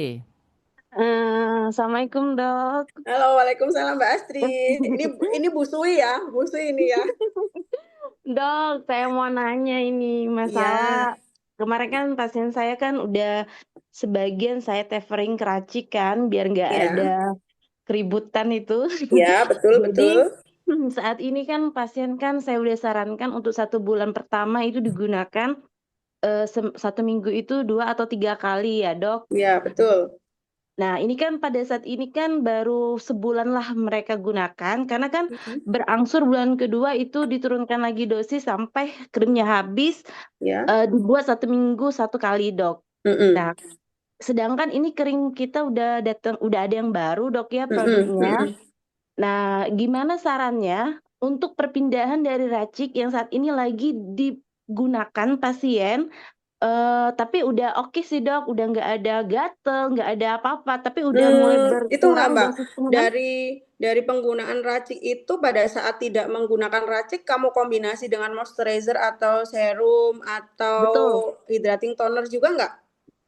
G: Assalamualaikum dok.
B: Halo, waalaikumsalam Mbak Astri. Ini Bu Sui ya, Bu Sui ini ya.
G: Dok, saya mau nanya ini
B: Iya,
G: masalah kemarin kan pasien saya kan udah sebagian saya tapering keracik kan biar nggak
B: iya,
G: ada keributan itu.
B: iya, betul,
G: Jadi
B: betul.
G: saat ini kan pasien kan saya udah sarankan untuk 1 bulan pertama itu digunakan 1 minggu itu 2 atau 3 kali ya dok.
B: Iya, betul.
G: Nah ini kan pada saat ini kan baru sebulan lah mereka gunakan karena kan berangsur bulan kedua itu diturunkan lagi dosis sampai krimnya habis,
B: Ya.
G: dibuat 1 minggu 1 kali dok.
B: Mm-mm.
G: Nah sedangkan ini krim kita udah ada yang baru dok ya
B: Mm-mm,
G: produknya.
B: mm-mm.
G: Nah gimana sarannya untuk perpindahan dari racik yang saat ini lagi digunakan pasien, tapi udah oke sih dok, udah nggak ada gatel, nggak ada apa-apa, tapi udah mulai
B: Itu enggak
G: berkurang
B: Mbak,
G: dosis penggunaan.
B: dari penggunaan racik itu pada saat tidak menggunakan racik, kamu kombinasi dengan moisturizer atau serum atau
G: Betul.
B: hydrating toner juga enggak?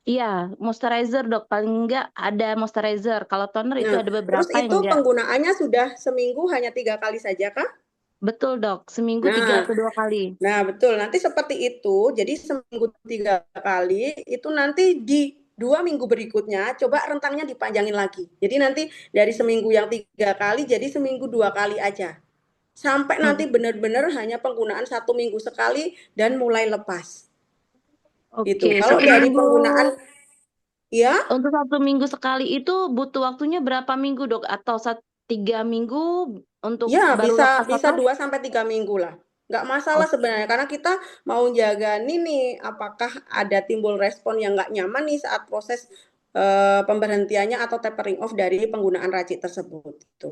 G: Iya, moisturizer dok, paling enggak ada moisturizer. Kalau toner itu
B: Nah,
G: ada
B: terus
G: beberapa
B: itu
G: yang enggak.
B: penggunaannya sudah seminggu hanya 3 kali saja kah?
G: Betul dok, seminggu 3
B: Nah,
G: atau 2 kali.
B: nah betul. Nanti seperti itu. Jadi seminggu 3 kali itu nanti di 2 minggu berikutnya coba rentangnya dipanjangin lagi. Jadi nanti dari seminggu yang 3 kali jadi seminggu 2 kali aja. Sampai nanti benar-benar hanya penggunaan 1 minggu sekali dan mulai lepas. Itu.
G: Oke,
B: Kalau
G: 1
B: dari
G: minggu.
B: penggunaan ya,
G: Untuk 1 minggu sekali itu butuh waktunya berapa minggu dok? Atau 3 minggu untuk
B: ya
G: baru
B: bisa
G: lepas total?
B: 2 sampai 3 minggu lah. Nggak masalah sebenarnya, karena kita mau jaga nih apakah ada timbul respon yang nggak nyaman nih saat proses pemberhentiannya atau tapering off dari penggunaan racik tersebut itu.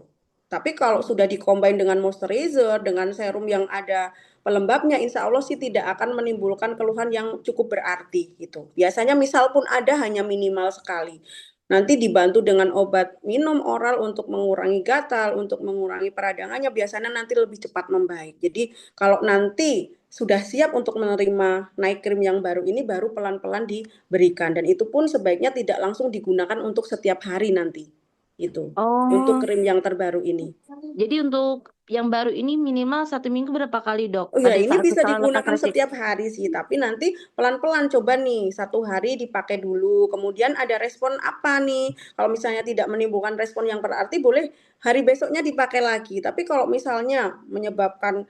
B: Tapi kalau sudah dikombin dengan moisturizer, dengan serum yang ada pelembabnya, insya Allah sih tidak akan menimbulkan keluhan yang cukup berarti gitu. Biasanya misal pun ada hanya minimal sekali. Nanti dibantu dengan obat minum oral untuk mengurangi gatal, untuk mengurangi peradangannya, biasanya nanti lebih cepat membaik. Jadi kalau nanti sudah siap untuk menerima night cream yang baru ini, baru pelan-pelan diberikan. Dan itu pun sebaiknya tidak langsung digunakan untuk setiap hari nanti. Itu. Untuk
G: Oh,
B: krim yang terbaru ini.
G: jadi untuk yang baru ini minimal 1 minggu berapa kali dok?
B: Oh ya,
G: Pada
B: ini
G: saat
B: bisa
G: setelah lepas
B: digunakan
G: racik?
B: setiap hari sih, tapi nanti pelan-pelan coba nih, 1 hari dipakai dulu, kemudian ada respon apa nih, kalau misalnya tidak menimbulkan respon yang berarti boleh hari besoknya dipakai lagi, tapi kalau misalnya menyebabkan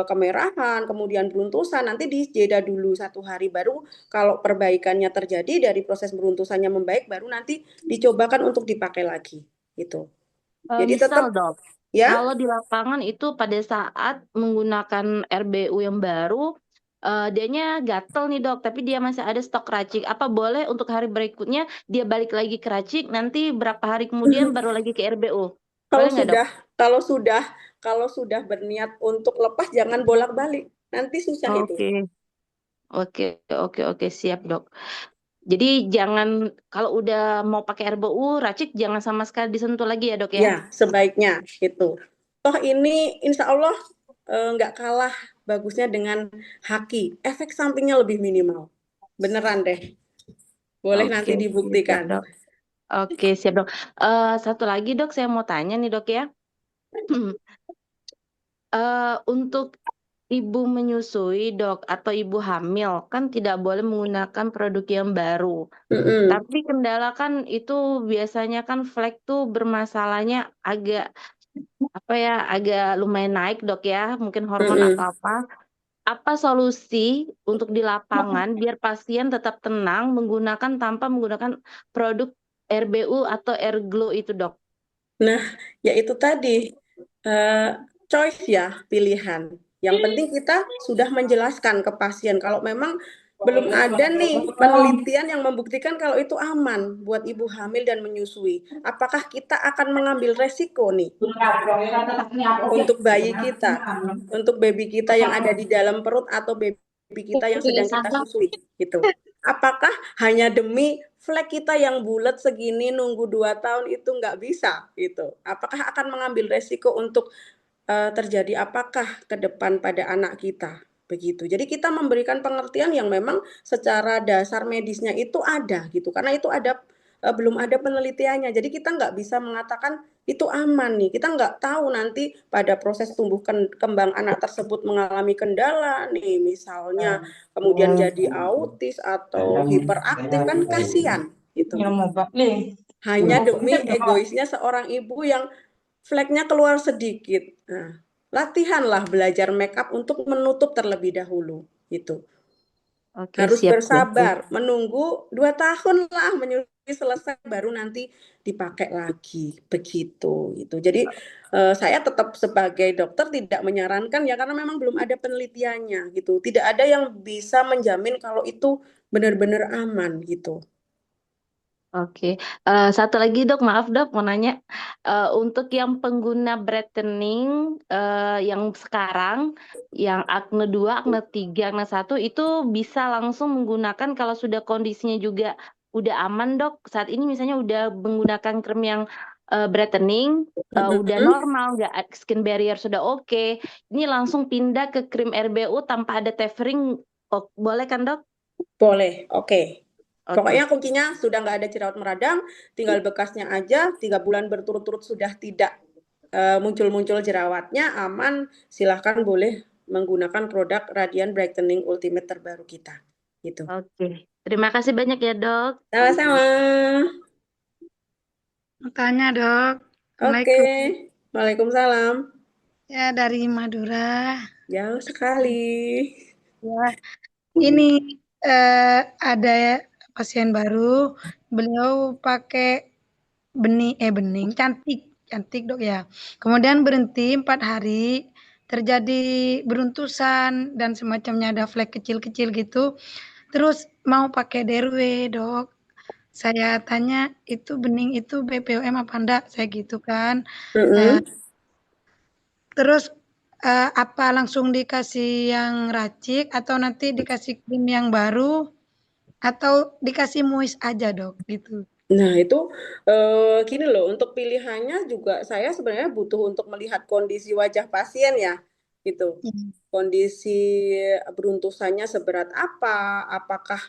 B: kemerahan, kemudian beruntusan, nanti dijeda dulu 1 hari, baru kalau perbaikannya terjadi dari proses beruntusannya membaik, baru nanti dicobakan untuk dipakai lagi, gitu. Jadi
G: Misal
B: tetap
G: dok,
B: ya.
G: kalau di lapangan itu pada saat menggunakan RBU yang baru, dianya gatel nih dok, tapi dia masih ada stok racik. Apa boleh untuk hari berikutnya dia balik lagi ke racik, nanti berapa hari kemudian baru lagi ke RBU?
B: Kalau
G: Boleh nggak dok?
B: kalau sudah berniat untuk lepas, jangan bolak-balik, nanti susah itu.
G: Oke, siap dok. Jadi jangan kalau udah mau pakai RBU racik jangan sama sekali disentuh lagi ya dok ya?
B: Ya, sebaiknya itu. Toh ini insya Allah nggak kalah bagusnya dengan haki. Efek sampingnya lebih minimal. Beneran deh. Boleh
G: Oke,
B: nanti
G: siap
B: dibuktikan.
G: dok. Oke, siap dok. Satu lagi dok, saya mau tanya nih dok ya. Untuk ibu menyusui dok atau ibu hamil kan tidak boleh menggunakan produk yang baru.
B: Mm-mm.
G: Tapi kendala kan itu biasanya kan flek tuh bermasalahnya agak apa ya, agak lumayan naik dok ya, mungkin hormon
B: Mm-mm.
G: atau apa. Apa solusi untuk di lapangan biar pasien tetap tenang menggunakan tanpa menggunakan produk RBU atau Airglow itu dok?
B: Nah, ya itu tadi choice ya, pilihan. Yang penting kita sudah menjelaskan ke pasien kalau memang belum ada nih penelitian yang membuktikan kalau itu aman buat ibu hamil dan menyusui. Apakah kita akan mengambil resiko nih untuk bayi kita, untuk baby kita yang ada di dalam perut atau baby kita yang sedang kita susui gitu. Apakah hanya demi flek kita yang bulat segini nunggu 2 tahun itu nggak bisa gitu. Apakah akan mengambil resiko untuk terjadi apakah ke depan pada anak kita begitu. Jadi kita memberikan pengertian yang memang secara dasar medisnya itu ada gitu. Karena itu ada belum ada penelitiannya. Jadi kita nggak bisa mengatakan itu aman nih. Kita nggak tahu nanti pada proses tumbuh kembang anak tersebut mengalami kendala nih, misalnya kemudian jadi autis atau hiperaktif kan kasihan gitu. Hanya demi egoisnya seorang ibu yang fleknya keluar sedikit. Nah, latihanlah belajar make up untuk menutup terlebih dahulu gitu.
G: Oke,
B: Harus
G: siap, siap, siap.
B: bersabar, menunggu 2 tahun lah menyusui selesai baru nanti dipakai lagi begitu gitu. Jadi saya tetap sebagai dokter tidak menyarankan ya karena memang belum ada penelitiannya gitu. Tidak ada yang bisa menjamin kalau itu benar-benar aman gitu.
G: Oke, satu lagi dok, maaf dok, mau nanya. Untuk yang pengguna brightening yang sekarang, yang acne 2, acne 3, acne 1, itu bisa langsung menggunakan kalau sudah kondisinya juga udah aman dok. Saat ini misalnya udah menggunakan krim yang brightening, udah normal, nggak skin barrier sudah oke. Ini langsung pindah ke krim RBU tanpa ada tapering, boleh kan dok?
B: Boleh, oke.
G: Oke.
B: Pokoknya kuncinya sudah nggak ada jerawat meradang, tinggal bekasnya aja, 3 bulan berturut-turut sudah tidak muncul-muncul jerawatnya, aman, silahkan boleh menggunakan produk Radiant Brightening Ultimate terbaru kita. Gitu.
G: Oke, terima kasih banyak ya dok.
B: Sama-sama.
E: Tanya dok.
B: Oke, Waalaikumsalam.
E: Ya dari Madura.
B: Jauh sekali.
E: Ya, ini ada pasien baru, beliau pakai bening cantik dok ya. Kemudian berhenti 4 hari, terjadi beruntusan dan semacamnya ada flek kecil-kecil gitu. Terus mau pakai DRW dok. Saya tanya itu bening itu BPOM apa enggak? Saya gitu kan. Terus apa langsung dikasih yang racik atau nanti dikasih krim yang baru atau dikasih moist aja dok gitu.
B: Nah itu gini loh, untuk pilihannya juga saya sebenarnya butuh untuk melihat kondisi wajah pasien ya, gitu. Kondisi beruntusannya seberat apa, apakah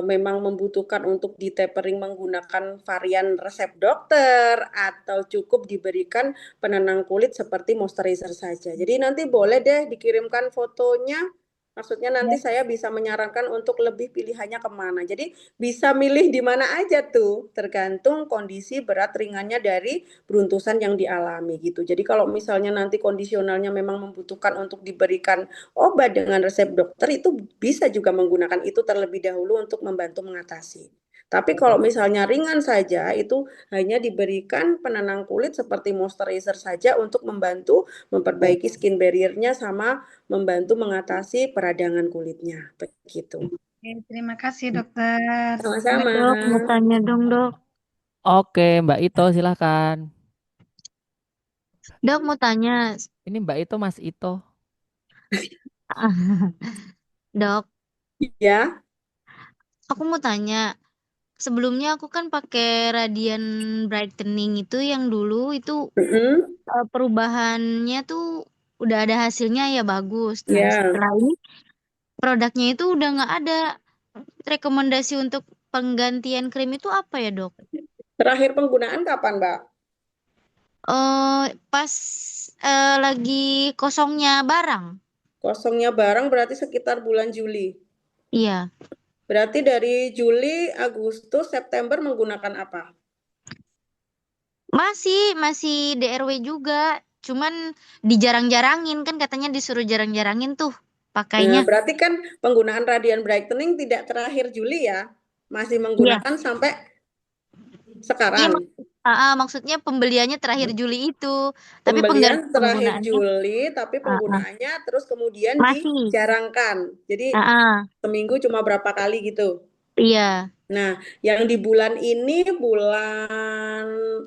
B: memang membutuhkan untuk di-tapering menggunakan varian resep dokter atau cukup diberikan penenang kulit seperti moisturizer saja. Jadi nanti boleh deh dikirimkan fotonya. Maksudnya nanti saya bisa menyarankan untuk lebih pilihannya kemana. Jadi bisa milih di mana aja tuh, tergantung kondisi berat ringannya dari beruntusan yang dialami gitu. Jadi kalau misalnya nanti kondisionalnya memang membutuhkan untuk diberikan obat dengan resep dokter, itu bisa juga menggunakan itu terlebih dahulu untuk membantu mengatasi. Tapi kalau misalnya ringan saja, itu hanya diberikan penenang kulit seperti moisturizer saja untuk membantu memperbaiki skin barrier-nya sama membantu mengatasi peradangan kulitnya. Begitu.
E: Oke, terima kasih dokter.
B: Sama-sama.
G: Dok, mau tanya dong dok.
A: Oke, Mbak Ito silahkan.
C: Dok mau tanya,
A: Ini Mbak Ito, Mas Ito.
C: dok,
B: Ya.
C: aku mau tanya. Sebelumnya aku kan pakai Radiant Brightening itu yang dulu itu perubahannya tuh udah ada hasilnya ya bagus. Nah
B: Ya.
C: setelah ini produknya itu udah nggak ada rekomendasi untuk penggantian krim itu apa ya, Dok?
B: Terakhir penggunaan kapan, Mbak?
C: Pas lagi kosongnya barang.
B: Kosongnya barang berarti sekitar bulan Juli.
C: Iya.
B: Berarti dari Juli, Agustus, September menggunakan apa?
C: Masih DRW juga. Cuman dijarang-jarangin kan katanya disuruh jarang-jarangin tuh
B: Nah,
C: pakainya.
B: berarti kan penggunaan Radiant Brightening tidak terakhir Juli ya? Masih
C: Iya.
B: menggunakan sampai
C: Iya,
B: sekarang.
C: maksudnya pembeliannya terakhir Juli itu. Tapi
B: Pembelian terakhir
C: penggunaannya
B: Juli, tapi penggunaannya terus kemudian
C: masih.
B: dijarangkan. Jadi seminggu cuma berapa kali gitu.
C: Iya,
B: Nah, yang di bulan ini di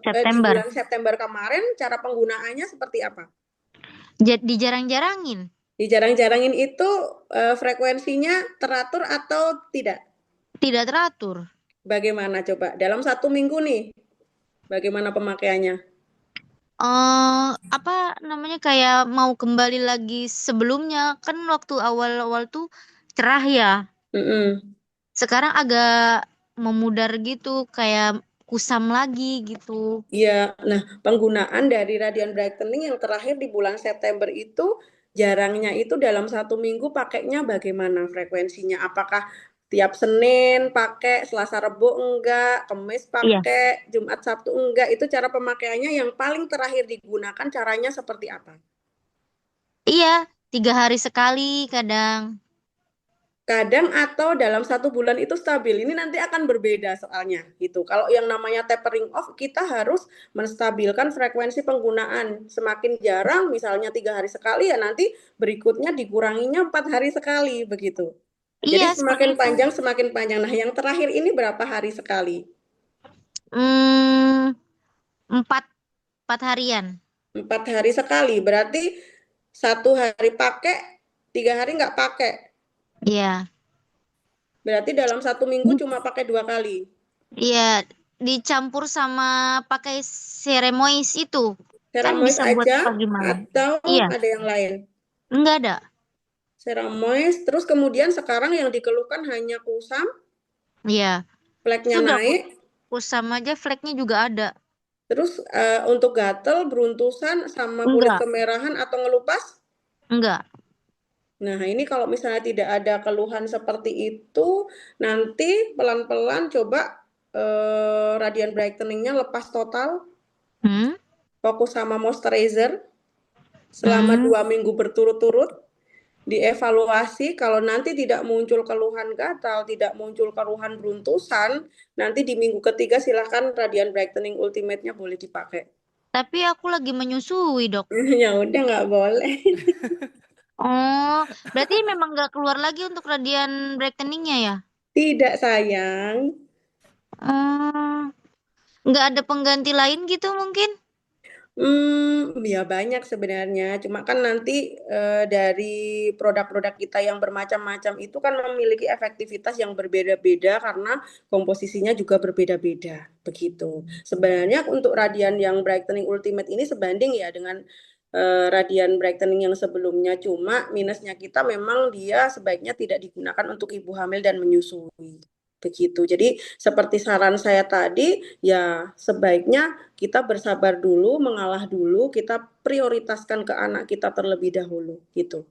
C: September.
B: bulan September kemarin cara penggunaannya seperti apa?
C: Dijarang-jarangin.
B: Dijarang-jarangin itu frekuensinya teratur atau tidak?
C: Tidak teratur.
B: Bagaimana coba? Dalam 1 minggu nih, bagaimana pemakaiannya?
C: Apa namanya kayak mau kembali lagi sebelumnya kan waktu awal-awal tuh cerah ya. Sekarang agak memudar gitu kayak kusam lagi gitu.
B: Iya, nah penggunaan dari Radiant Brightening yang terakhir di bulan September itu jarangnya itu dalam 1 minggu pakainya bagaimana frekuensinya? Apakah tiap Senin pakai, Selasa Rebo enggak, Kamis
C: Iya.
B: pakai, Jumat Sabtu enggak? Itu cara pemakaiannya yang paling terakhir digunakan caranya seperti apa?
C: Iya, 3 hari sekali kadang.
B: Kadang atau dalam 1 bulan itu stabil. Ini nanti akan berbeda soalnya gitu. Kalau yang namanya tapering off kita harus menstabilkan frekuensi penggunaan. Semakin jarang misalnya 3 hari sekali ya nanti berikutnya dikuranginya 4 hari sekali begitu. Jadi
C: Iya, seperti itu.
B: semakin panjang. Nah, yang terakhir ini berapa hari sekali?
C: 4 harian.
B: 4 hari sekali. Berarti 1 hari pakai, 3 hari nggak pakai.
C: Iya.
B: Berarti dalam 1 minggu cuma pakai 2 kali.
C: Iya, dicampur sama pakai Ceremois itu. Kan
B: Ceremois
C: bisa buat
B: aja
C: pagi malam.
B: atau
C: Iya.
B: ada yang lain?
C: Enggak ada.
B: Ceremois, terus kemudian sekarang yang dikeluhkan hanya kusam,
C: Iya.
B: fleknya
C: Sudah
B: naik,
C: kusam aja fleknya juga ada.
B: terus untuk gatel, beruntusan, sama kulit
C: Enggak.
B: kemerahan atau ngelupas?
C: Enggak.
B: Nah, ini kalau misalnya tidak ada keluhan seperti itu, nanti pelan-pelan coba Radiant Brightening-nya lepas total, fokus sama moisturizer selama 2 minggu berturut-turut, dievaluasi. Kalau nanti tidak muncul keluhan gatal, tidak muncul keluhan beruntusan, nanti di minggu ketiga silahkan Radiant Brightening Ultimate-nya boleh dipakai.
C: Tapi aku lagi menyusui, Dok.
B: Ya udah nggak boleh.
C: Oh, berarti memang nggak keluar lagi untuk Radiant Brightening-nya ya?
B: Tidak, sayang.
C: Nggak ada pengganti lain gitu mungkin?
B: Ya banyak sebenarnya. Cuma kan nanti dari produk-produk kita yang bermacam-macam itu kan memiliki efektivitas yang berbeda-beda karena komposisinya juga berbeda-beda. Begitu. Sebenarnya untuk Radiant yang Brightening Ultimate ini sebanding ya dengan Radiant Brightening yang sebelumnya. Cuma minusnya kita memang dia sebaiknya tidak digunakan untuk ibu hamil dan menyusui. Begitu. Jadi seperti saran saya tadi, ya sebaiknya kita bersabar dulu, mengalah dulu, kita prioritaskan ke anak kita terlebih dahulu, gitu.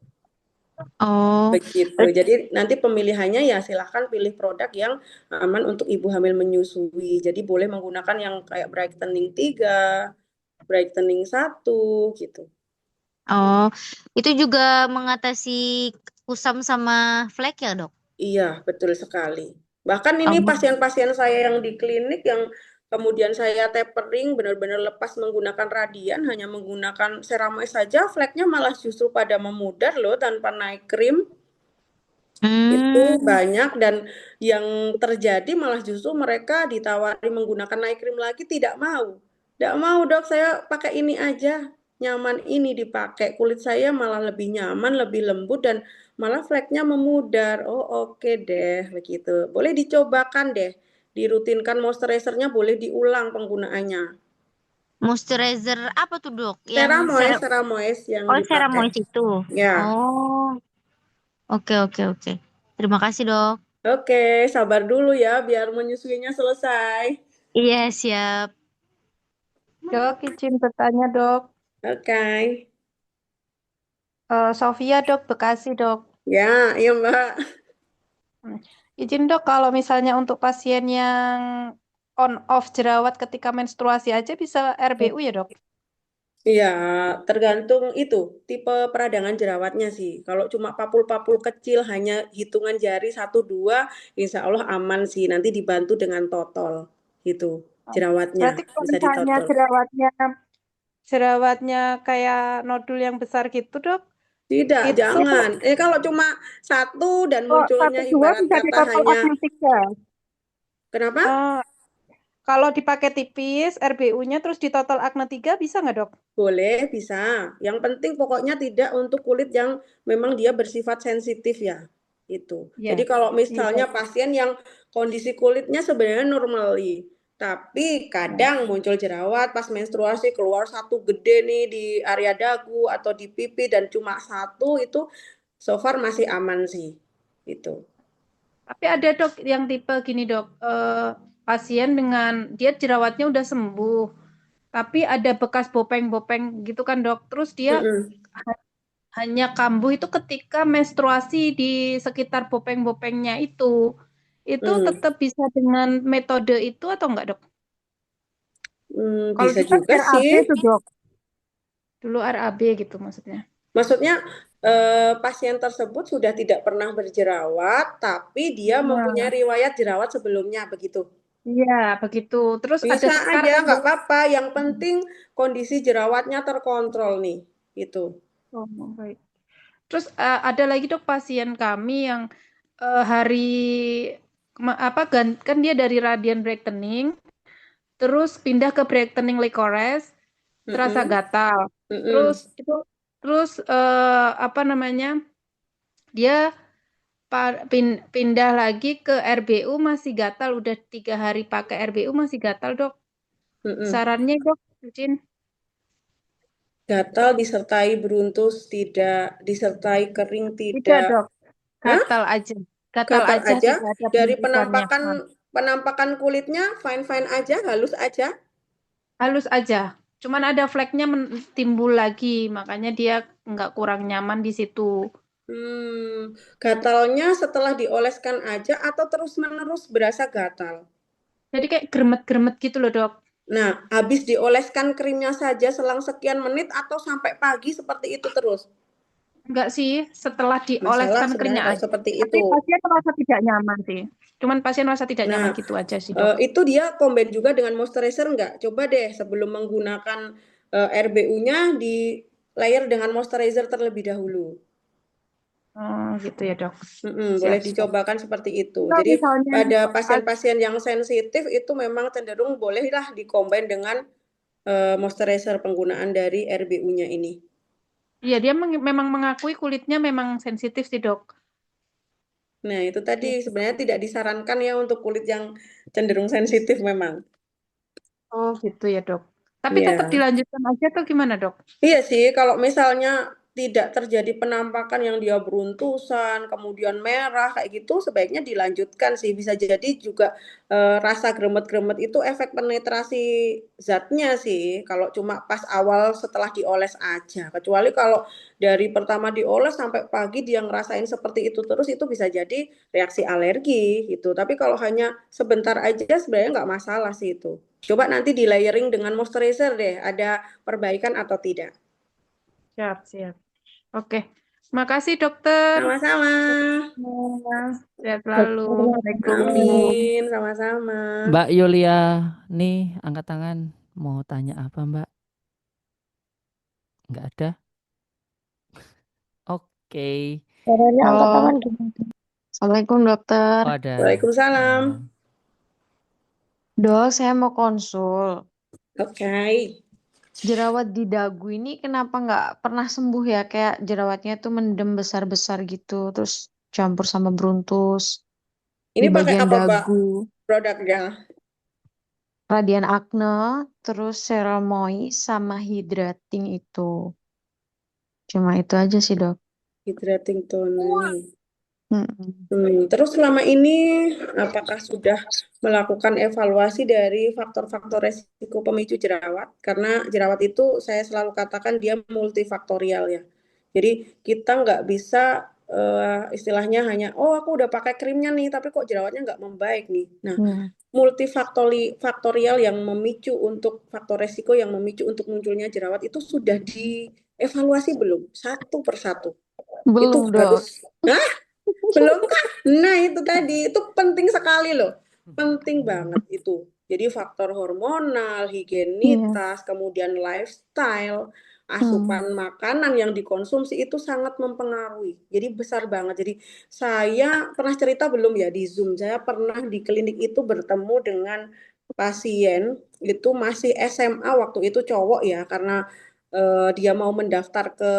C: Oh.
B: Begitu. Jadi nanti pemilihannya ya silahkan pilih produk yang aman untuk ibu hamil menyusui. Jadi boleh menggunakan yang kayak Brightening 3, Brightening 1, gitu.
C: Oh, itu juga mengatasi kusam sama flek ya, Dok?
B: Iya, betul sekali. Bahkan ini pasien-pasien saya yang di klinik yang kemudian saya tapering benar-benar lepas menggunakan Radiant, hanya menggunakan Ceremois saja, fleknya malah justru pada memudar loh tanpa naik krim. Itu banyak dan yang terjadi malah justru mereka ditawari menggunakan naik krim lagi tidak mau. Tidak mau, Dok, saya pakai ini aja. Nyaman ini dipakai. Kulit saya malah lebih nyaman, lebih lembut dan malah fleknya memudar. Oh, oke deh, begitu. Boleh dicobakan deh. Dirutinkan moisturizer-nya boleh diulang penggunaannya.
C: Moisturizer apa tuh, Dok?
B: Ceremois yang dipakai.
C: Ceremois itu.
B: Ya.
C: Oh. Oke. Terima kasih, Dok.
B: Oke, sabar dulu ya biar menyusuinya selesai.
C: Iya, siap.
K: Dok, izin bertanya, Dok.
B: Oke.
K: Sofia, Dok, Bekasi, Dok.
B: Ya, iya Mbak.
K: Izin, Dok, kalau misalnya untuk pasien yang on off jerawat ketika menstruasi aja bisa RBU ya, Dok?
B: Iya, tergantung itu tipe peradangan jerawatnya sih. Kalau cuma papul-papul kecil hanya hitungan jari 1 2, insya Allah aman sih. Nanti dibantu dengan totol gitu. Jerawatnya
K: Berarti kalau
B: bisa
K: misalnya
B: ditotol.
K: jerawatnya kayak nodul yang besar gitu, Dok,
B: Tidak,
K: itu
B: jangan. Kalau cuma 1 dan
K: kok satu
B: munculnya
K: dua
B: ibarat
K: bisa
B: kata
K: ditotol
B: hanya
K: Acne 3.
B: kenapa?
K: Kalau dipakai tipis, RBU-nya terus ditotol Acne 3 bisa nggak, Dok?
B: Boleh, bisa. Yang penting pokoknya tidak untuk kulit yang memang dia bersifat sensitif ya. Itu.
K: Iya.
B: Jadi kalau
K: Iya.
B: misalnya pasien yang kondisi kulitnya sebenarnya normally, tapi kadang muncul jerawat pas menstruasi keluar 1 gede nih di area dagu atau di pipi dan cuma 1 itu so far masih aman sih. Itu.
K: Tapi ada, Dok, yang tipe gini, Dok. Pasien dengan dia jerawatnya udah sembuh, tapi ada bekas bopeng-bopeng gitu kan, Dok. Terus dia hanya kambuh itu ketika menstruasi di sekitar bopeng-bopengnya itu. Itu tetap bisa dengan metode itu atau enggak, Dok? Kalau
B: Bisa
K: dulu kan
B: juga
K: RAB
B: sih.
K: tuh, Dok. Dulu RAB gitu maksudnya.
B: Maksudnya pasien tersebut sudah tidak pernah berjerawat, tapi dia mempunyai riwayat jerawat sebelumnya, begitu?
K: Iya, begitu. Terus ada
B: Bisa
K: sekar
B: aja,
K: kan,
B: nggak
K: Dok?
B: apa-apa. Yang penting kondisi jerawatnya terkontrol nih, itu.
K: Oh, baik. Terus ada lagi, Dok, pasien kami yang hari kan dia dari Radiant Brightening, terus pindah ke Brightening Licorice, terasa gatal. Terus apa namanya? Dia pindah lagi ke RBU masih gatal, udah 3 hari pakai RBU masih gatal, Dok. Sarannya, Dok, izin.
B: Gatal disertai beruntus tidak, disertai kering
K: Tidak,
B: tidak.
K: Dok. Gatal aja. Gatal aja,
B: aja.
K: tidak ada
B: Dari
K: beruntusannya.
B: penampakan kulitnya fine-fine aja, halus aja.
K: Halus aja. Cuman ada fleknya timbul lagi, makanya dia nggak kurang nyaman di situ.
B: Gatalnya setelah dioleskan aja atau terus-menerus berasa gatal?
K: Jadi kayak gremet-gremet gitu loh, Dok.
B: Nah, habis dioleskan krimnya saja selang sekian menit atau sampai pagi seperti itu terus?
K: Enggak sih, setelah dioleskan krimnya aja.
B: Seperti
K: Tapi
B: itu.
K: pasien merasa tidak nyaman sih. Cuman pasien merasa tidak nyaman gitu aja sih, Dok.
B: Itu dia combine juga dengan moisturizer enggak? Coba deh sebelum menggunakan RBU-nya di layer dengan moisturizer terlebih dahulu.
K: Oh, gitu ya, Dok.
B: Boleh dicobakan seperti itu.
K: Kalau
B: Jadi
K: misalnya
B: pada pasien-pasien yang sensitif itu memang cenderung bolehlah dikombin dengan moisturizer penggunaan dari RBU-nya ini.
K: Iya, dia memang mengakui kulitnya memang sensitif sih, Dok.
B: Nah, itu tadi sebenarnya tidak disarankan ya untuk kulit yang cenderung sensitif memang.
K: Oh, gitu ya, Dok. Tapi tetap dilanjutkan aja atau gimana, Dok?
B: Iya sih, kalau misalnya tidak terjadi penampakan yang dia beruntusan, kemudian merah kayak gitu, sebaiknya dilanjutkan sih. Bisa jadi juga rasa gremet-gremet itu efek penetrasi zatnya sih. Kalau cuma pas awal setelah dioles aja. Kecuali kalau dari pertama dioles sampai pagi dia ngerasain seperti itu terus, itu bisa jadi reaksi alergi gitu. Tapi kalau hanya sebentar aja sebenarnya nggak masalah sih itu. Coba nanti di layering dengan moisturizer deh, ada perbaikan atau tidak.
K: Siap, siap. Oke. Makasih, Dokter.
B: Sama-sama.
K: Sehat selalu.
B: Amin, sama-sama.
A: Mbak Yulia, nih angkat tangan. Mau tanya apa, Mbak? Nggak ada? Oke.
L: Caranya angkat tangan gimana? Assalamualaikum, Dokter.
A: Oh, ada.
B: Waalaikumsalam.
L: Dok, saya mau konsul.
B: Oke.
L: Jerawat di dagu ini kenapa nggak pernah sembuh ya? Kayak jerawatnya tuh mendem besar-besar gitu, terus campur sama beruntus.
B: Ini
L: di
B: pakai
L: bagian
B: apa, Mbak?
L: dagu.
B: Produknya?
L: Radiant Acne, terus Ceramoi sama Hydrating itu. Cuma itu aja sih, Dok.
B: Hydrating toner. Terus selama ini apakah sudah melakukan evaluasi dari faktor-faktor resiko pemicu jerawat? Karena jerawat itu saya selalu katakan dia multifaktorial ya. Jadi kita nggak bisa istilahnya hanya, oh aku udah pakai krimnya nih, tapi kok jerawatnya nggak membaik nih. Nah, multifaktorial yang memicu untuk faktor resiko yang memicu untuk munculnya jerawat itu sudah dievaluasi belum? Satu persatu. Itu
L: Belum, Dok.
B: harus, belum kah? Nah itu tadi, itu penting sekali loh. Penting banget itu. Jadi faktor hormonal, higienitas, kemudian lifestyle, asupan makanan yang dikonsumsi itu sangat mempengaruhi. Jadi besar banget. Jadi saya pernah cerita belum ya di Zoom, saya pernah di klinik itu bertemu dengan pasien itu masih SMA waktu itu cowok ya, karena dia mau mendaftar ke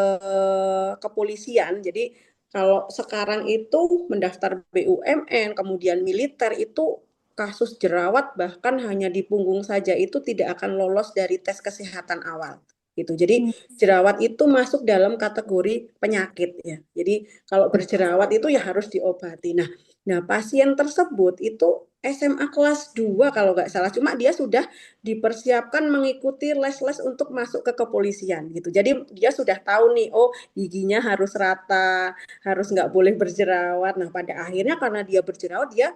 B: kepolisian. Jadi kalau sekarang itu mendaftar BUMN, kemudian militer itu kasus jerawat bahkan hanya di punggung saja itu tidak akan lolos dari tes kesehatan awal. Gitu. Jadi jerawat itu masuk dalam kategori penyakit ya. Jadi kalau berjerawat itu ya harus diobati. Nah pasien tersebut itu SMA kelas 2 kalau nggak salah. Cuma dia sudah dipersiapkan mengikuti les-les untuk masuk ke kepolisian gitu. Jadi dia sudah tahu nih, oh giginya harus rata, harus nggak boleh berjerawat. Nah pada akhirnya karena dia berjerawat, dia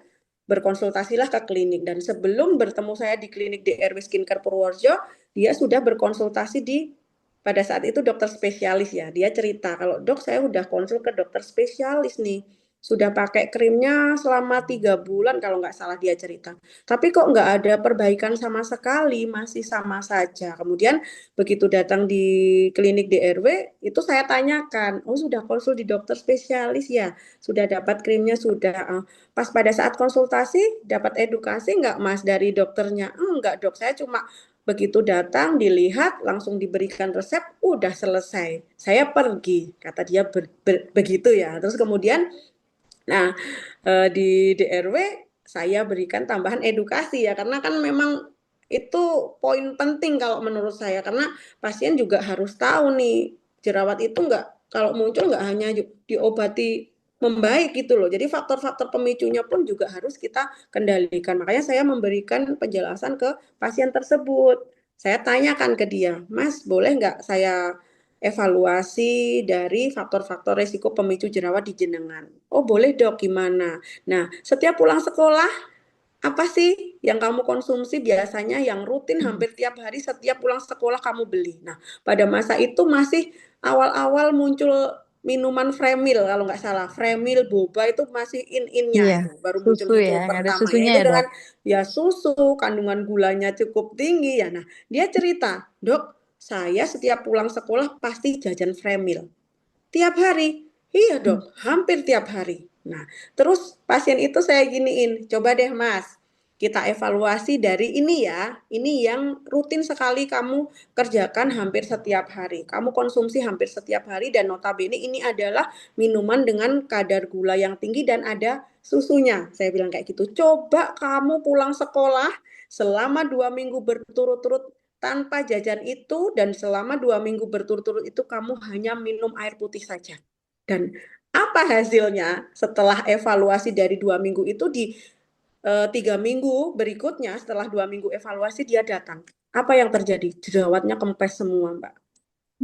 B: berkonsultasilah ke klinik. Dan sebelum bertemu saya di klinik DRW Skincare Purworejo, dia sudah berkonsultasi pada saat itu dokter spesialis ya. Dia cerita, kalau dok saya udah konsul ke dokter spesialis nih. Sudah pakai krimnya selama 3 bulan kalau nggak salah dia cerita. Tapi kok nggak ada perbaikan sama sekali, masih sama saja. Kemudian begitu datang di klinik DRW, itu saya tanyakan, oh sudah konsul di dokter spesialis ya? Sudah dapat krimnya, sudah. Pas pada saat konsultasi, dapat edukasi nggak mas dari dokternya? Enggak dok, saya cuma begitu datang, dilihat, langsung diberikan resep, udah selesai. Saya pergi, kata dia begitu ya. Terus kemudian, nah di DRW saya berikan tambahan edukasi ya, karena kan memang itu poin penting kalau menurut saya, karena pasien juga harus tahu nih, jerawat itu kalau muncul nggak hanya diobati membaik gitu loh. Jadi faktor-faktor pemicunya pun juga harus kita kendalikan. Makanya saya memberikan penjelasan ke pasien tersebut. Saya tanyakan ke dia, Mas boleh nggak saya evaluasi dari faktor-faktor resiko pemicu jerawat di jenengan? Oh boleh dok, gimana? Nah setiap pulang sekolah, apa sih yang kamu konsumsi biasanya yang rutin hampir tiap hari setiap pulang sekolah kamu beli? Nah pada masa itu masih awal-awal muncul minuman Fremil kalau nggak salah. Fremil, boba itu masih in-innya
L: Iya,
B: itu. Baru
L: susu
B: muncul-muncul
L: ya, nggak ada
B: pertama.
L: susunya
B: Itu
L: ya,
B: dengan
L: Dok.
B: ya susu, kandungan gulanya cukup tinggi ya. Nah dia cerita, dok saya setiap pulang sekolah pasti jajan Fremil. Tiap hari? Iya dok, hampir tiap hari. Nah, terus pasien itu saya giniin, coba deh mas, kita evaluasi dari ini ya, ini yang rutin sekali kamu kerjakan hampir setiap hari. Kamu konsumsi hampir setiap hari dan notabene ini adalah minuman dengan kadar gula yang tinggi dan ada susunya. Saya bilang kayak gitu, coba kamu pulang sekolah selama 2 minggu berturut-turut tanpa jajan itu dan selama 2 minggu berturut-turut itu kamu hanya minum air putih saja. Dan apa hasilnya setelah evaluasi dari 2 minggu itu di 3 minggu berikutnya setelah 2 minggu evaluasi dia datang. Apa yang terjadi? Jerawatnya kempes semua Mbak.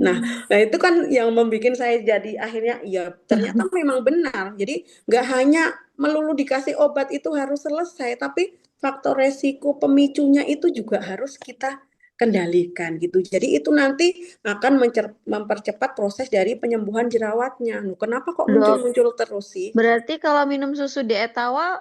B: Nah itu kan yang membuat saya jadi akhirnya ya ternyata memang benar. Jadi nggak hanya melulu dikasih obat itu harus selesai, tapi faktor resiko pemicunya itu juga harus kita kendalikan gitu. Jadi itu nanti akan mempercepat proses dari penyembuhan jerawatnya. Kenapa kok
L: Dok,
B: muncul-muncul terus sih?
L: berarti kalau minum susu di Etawa,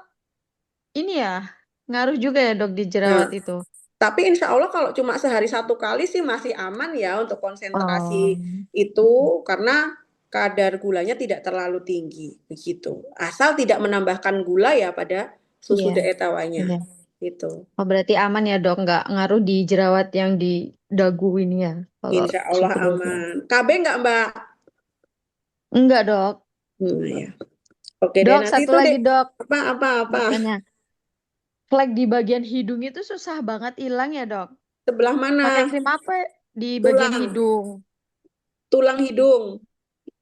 L: ini ya, ngaruh juga ya dok di jerawat
B: Nah,
L: itu?
B: tapi insya Allah kalau cuma sehari 1 kali sih masih aman ya untuk konsentrasi
L: Oh,
B: itu karena kadar gulanya tidak terlalu tinggi begitu. Asal tidak menambahkan gula ya pada susu
L: iya,
B: etawanya
L: iya.
B: itu.
L: Oh, berarti aman ya dok, nggak ngaruh di jerawat yang di dagu ini ya, kalau
B: Insya Allah
L: susu dagu.
B: aman. KB nggak Mbak?
L: Enggak dok.
B: Ya. Oke deh
L: Dok,
B: nanti
L: satu
B: itu
L: lagi
B: deh.
L: dok,
B: Apa?
L: mau tanya. Flek di bagian hidung itu susah banget hilang ya dok?
B: Sebelah mana?
L: Pakai krim apa di bagian
B: Tulang.
L: hidung?
B: Tulang hidung.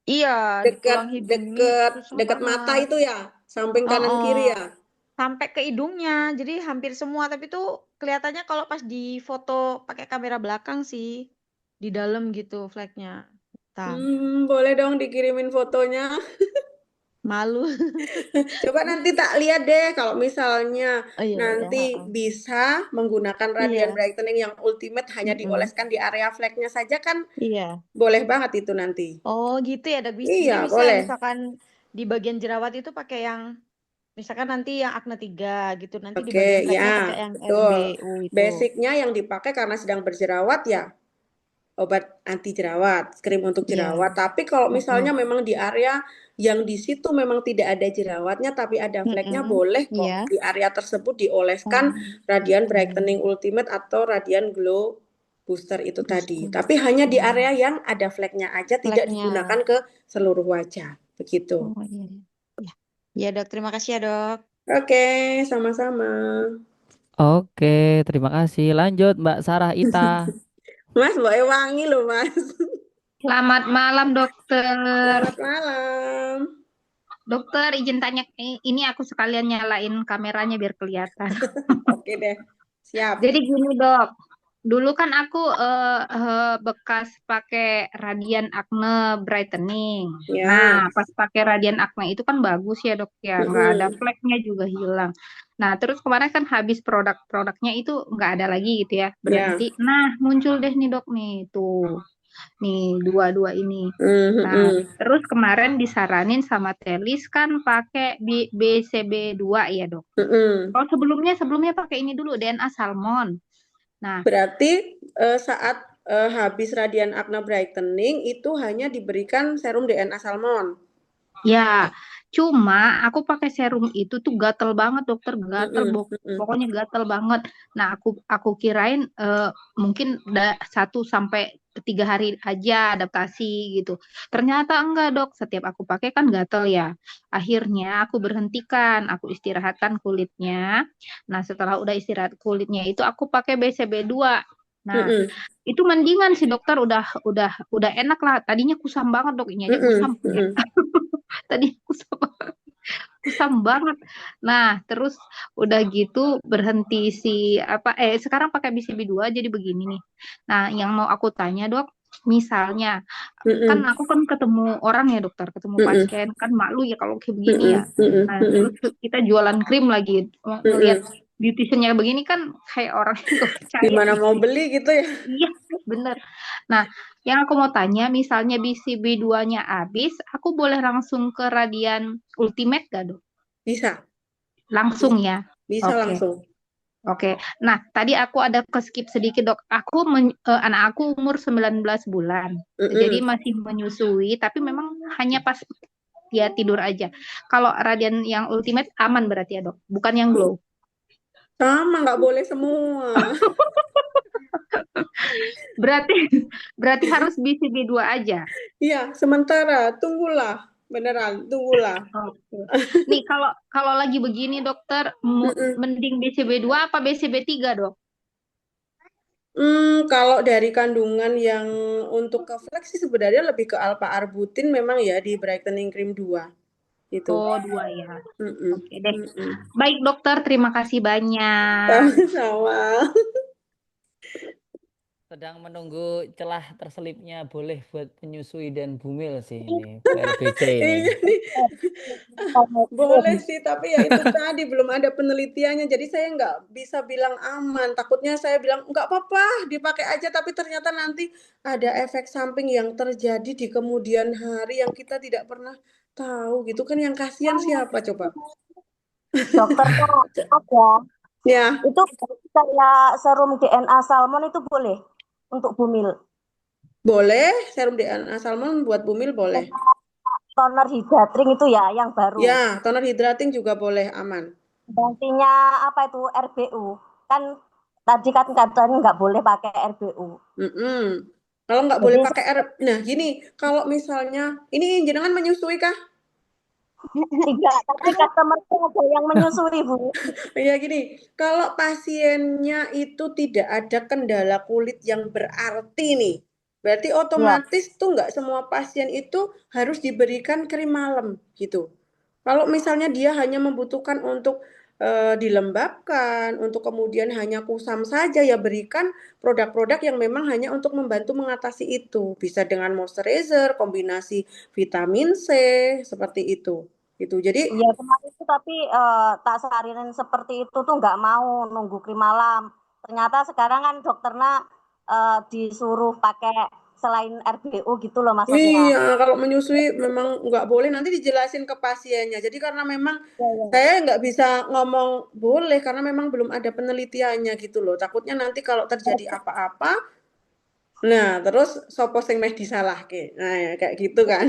L: Iya, di tulang hidung ini
B: Deket
L: susah
B: deket mata
L: banget.
B: itu ya, samping kanan kiri ya.
L: Sampai ke hidungnya, jadi hampir semua. Tapi tuh kelihatannya kalau pas di foto pakai kamera belakang sih, di dalam gitu flagnya. Hitam.
B: Boleh dong dikirimin fotonya.
L: Malu.
B: Coba nanti tak lihat deh kalau misalnya
L: Oh iya, iya.
B: nanti bisa menggunakan radian
L: Iya.
B: brightening yang ultimate hanya dioleskan di area flagnya saja kan
L: Iya.
B: boleh banget itu nanti.
L: Oh gitu ya, Dok. Jadi
B: Iya,
L: bisa
B: boleh.
L: misalkan di bagian jerawat itu pakai yang misalkan nanti yang acne 3 gitu, nanti di
B: Oke,
L: bagian flagnya
B: ya,
L: pakai yang
B: betul.
L: RBU itu.
B: Basicnya yang dipakai karena sedang berjerawat ya obat anti jerawat, krim untuk
L: Iya.
B: jerawat. Tapi kalau misalnya memang di area yang di situ memang tidak ada jerawatnya tapi ada flagnya boleh kok
L: Iya.
B: di area tersebut dioleskan radian brightening ultimate atau radian glow booster itu tadi. Tapi hanya di area yang ada flagnya aja, tidak
L: Flagnya.
B: digunakan ke seluruh wajah. Begitu.
L: Oh iya. Ya. Ya, Dok. Terima kasih ya, Dok.
B: Oke, sama-sama.
A: Oke, terima kasih. Lanjut Mbak Sarah Ita.
B: Mas, Mbak wangi loh, Mas.
I: Selamat malam, dokter.
B: Selamat malam.
I: Dokter, izin tanya, ini aku sekalian nyalain kameranya biar kelihatan.
B: Oke deh, siap.
I: Jadi gini, Dok. Dulu kan aku bekas pakai radian acne brightening.
B: Ya.
I: Nah, pas pakai radian acne itu kan bagus ya, Dok ya. Nggak ada fleknya juga hilang. Nah, terus kemarin kan habis produk-produknya itu nggak ada lagi gitu ya, berhenti. Nah, muncul deh nih, Dok, nih tuh. Nih, dua-dua ini. Nah, terus kemarin disaranin sama Telis kan pakai BCB2 ya, Dok. Kalau sebelumnya pakai ini dulu, DNA Salmon. Nah,
B: berarti saat habis radian acne brightening itu hanya diberikan serum DNA Salmon.
I: Ya, cuma aku pakai serum itu tuh gatel banget, dokter, gatel, pokoknya gatel banget. Nah, aku kirain mungkin 1 sampai 3 hari aja adaptasi gitu. Ternyata enggak, Dok. Setiap aku pakai kan gatel ya. Akhirnya aku berhentikan, aku istirahatkan kulitnya. Nah, setelah udah istirahat kulitnya itu aku pakai BCB2. Nah, itu mendingan sih, dokter, udah enak lah. Tadinya kusam banget, Dok, ini aja kusam. Tadi kusam banget. Nah, terus udah gitu berhenti sekarang pakai BCB2 jadi begini nih. Nah, yang mau aku tanya, Dok, misalnya kan aku kan ketemu orang ya, dokter, ketemu pasien kan malu ya kalau kayak begini ya. Nah, terus kita jualan krim lagi, ngelihat beauticiannya begini kan kayak orang yang percaya.
B: Gimana mau beli gitu ya?
I: Iya, bener. Nah, yang aku mau tanya, misalnya BCB2-nya habis, aku boleh langsung ke radian ultimate gak, Dok?
B: Bisa.
I: Langsung ya?
B: Bisa langsung.
I: Oke. Nah, tadi aku ada ke-skip sedikit, Dok. Anak aku umur 19 bulan. Jadi masih menyusui, tapi memang hanya pas dia tidur aja. Kalau radian yang ultimate aman berarti ya, Dok? Bukan yang glow?
B: Sama, nggak boleh semua.
I: Berarti harus BCB2 aja.
B: Iya, sementara tunggulah, beneran tunggulah.
I: Nih kalau lagi begini, dokter, mending BCB2 apa BCB3, Dok?
B: Kalau dari kandungan yang untuk ke flek sih sebenarnya lebih ke alpha arbutin memang ya di brightening cream 2. Gitu.
I: Oh, 2 ya. Oke deh. Baik, dokter, terima kasih banyak.
B: Sama-sama.
A: Sedang menunggu celah terselipnya boleh buat menyusui dan bumil sih ini PLBC ini.
B: Boleh sih, tapi ya itu tadi belum ada penelitiannya, jadi saya nggak bisa bilang aman. Takutnya saya bilang nggak apa-apa, dipakai aja, tapi ternyata nanti ada efek samping yang terjadi di kemudian hari yang kita tidak pernah tahu gitu kan, yang kasihan siapa coba?
M: Dokter ada.
B: Ya.
M: Itu kayak serum DNA Salmon itu boleh untuk bumil?
B: Boleh, serum DNA Salmon buat bumil boleh.
M: Toner hydrating itu ya yang baru.
B: Ya, toner hydrating juga boleh, aman.
M: Gantinya apa itu RBU? Kan tadi kan katanya nggak boleh pakai RBU.
B: Kalau nggak boleh pakai nah gini, kalau misalnya ini jenengan menyusui kah?
M: Tidak, tapi customer-nya ada yang menyusui, Bu.
B: Ya gini, kalau pasiennya itu tidak ada kendala kulit yang berarti nih, Berarti
M: Iya.
B: otomatis tuh nggak semua pasien itu harus diberikan krim malam gitu. Kalau misalnya dia hanya membutuhkan untuk dilembabkan, untuk kemudian hanya kusam saja, ya berikan produk-produk yang memang hanya untuk membantu mengatasi itu. Bisa dengan moisturizer, kombinasi vitamin C, seperti itu. Gitu. Jadi
M: Iya kemarin itu tapi tak saranin seperti itu tuh nggak mau nunggu krim malam. Ternyata sekarang kan dokternya disuruh pakai selain RBU gitu loh maksudnya.
B: iya, kalau menyusui memang nggak boleh, nanti dijelasin ke pasiennya. Jadi karena memang
M: Iya,
B: saya nggak bisa ngomong boleh, karena memang belum ada penelitiannya gitu loh. Takutnya nanti kalau terjadi apa-apa, nah terus sopo sing meh disalahke. Nah ya, kayak gitu kan.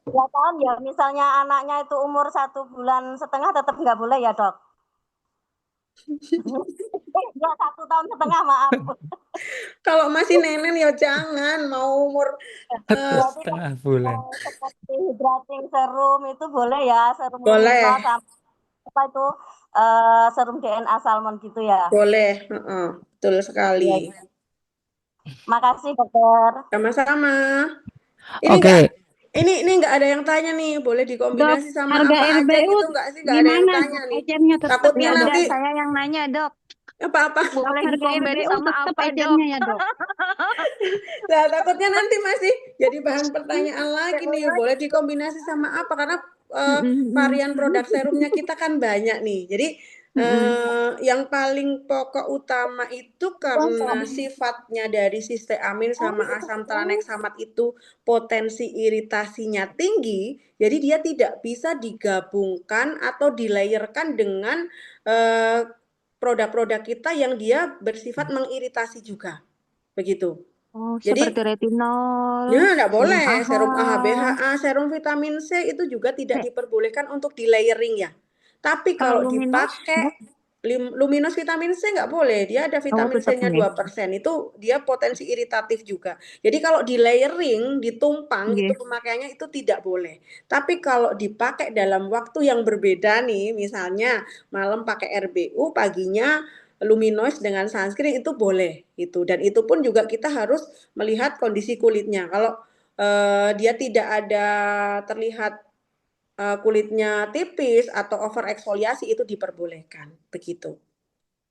M: Ya kan ya misalnya anaknya itu umur 1,5 bulan tetap nggak boleh ya dok. Ya 1,5 tahun maaf.
B: Kalau masih nenen ya jangan, mau umur
M: Berarti
D: 1,5 bulan.
M: seperti hydrating serum itu boleh ya, serum
B: boleh,
M: Lumino sama apa itu serum DNA salmon gitu ya.
B: boleh, betul
M: Iya.
B: sekali.
M: Makasih dokter.
B: Sama-sama. Ini
A: Oke.
B: nggak, ini nggak ada yang tanya nih, boleh
J: Dok,
B: dikombinasi sama
J: harga
B: apa aja
J: RBU
B: gitu nggak sih? Nggak ada yang
J: gimana?
B: tanya nih.
J: Ecernya tetap
B: Takutnya
J: ya dok.
B: nanti
C: saya yang nanya dok,
B: apa-apa.
J: Dok,
C: boleh
J: harga
C: dikombin
J: RBU
C: sama
J: tetap
C: apa dok?
J: ecernya ya dok.
B: Nah, takutnya nanti masih jadi bahan pertanyaan lagi nih. Boleh dikombinasi sama apa? Karena varian produk serumnya kita kan banyak nih. Jadi yang paling pokok utama itu karena sifatnya dari sisteamin sama asam traneksamat itu potensi iritasinya tinggi, jadi dia tidak bisa digabungkan atau dilayerkan dengan produk-produk kita yang dia bersifat mengiritasi juga. Begitu.
C: Oh,
B: Jadi
C: seperti retinol,
B: ya nggak
C: serum
B: boleh,
C: AHA.
B: serum AHA, BHA, serum vitamin C itu juga tidak diperbolehkan untuk di layering ya. Tapi
C: Kalau
B: kalau
C: luminos,
B: dipakai luminos vitamin C nggak boleh, dia ada vitamin
C: tetap
B: C-nya
C: nih.
B: 2%, itu dia potensi iritatif juga. Jadi kalau di layering, ditumpang gitu pemakaiannya itu tidak boleh. Tapi kalau dipakai dalam waktu yang berbeda nih, misalnya malam pakai RBU, paginya luminois dengan sunscreen itu boleh gitu. Dan itu pun juga kita harus melihat kondisi kulitnya. Kalau dia tidak ada terlihat kulitnya tipis atau over eksfoliasi itu diperbolehkan begitu.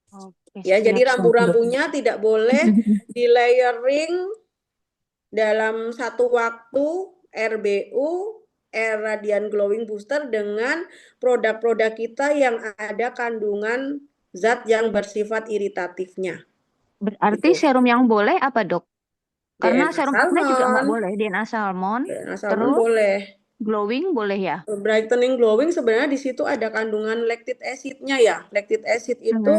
C: Oke,
B: Ya, jadi
C: siap,
B: rambu-rambunya tidak boleh di layering dalam satu waktu RBU, Radiant Glowing Booster dengan produk-produk kita yang ada kandungan zat yang bersifat iritatifnya.
C: Berarti
B: Gitu.
C: serum yang boleh apa dok? Karena
B: DNA
C: serum acne juga nggak
B: salmon.
C: boleh, DNA salmon.
B: DNA salmon
C: Terus
B: boleh.
C: glowing boleh ya?
B: Brightening glowing sebenarnya di situ ada kandungan lactic acid-nya ya. Lactic acid itu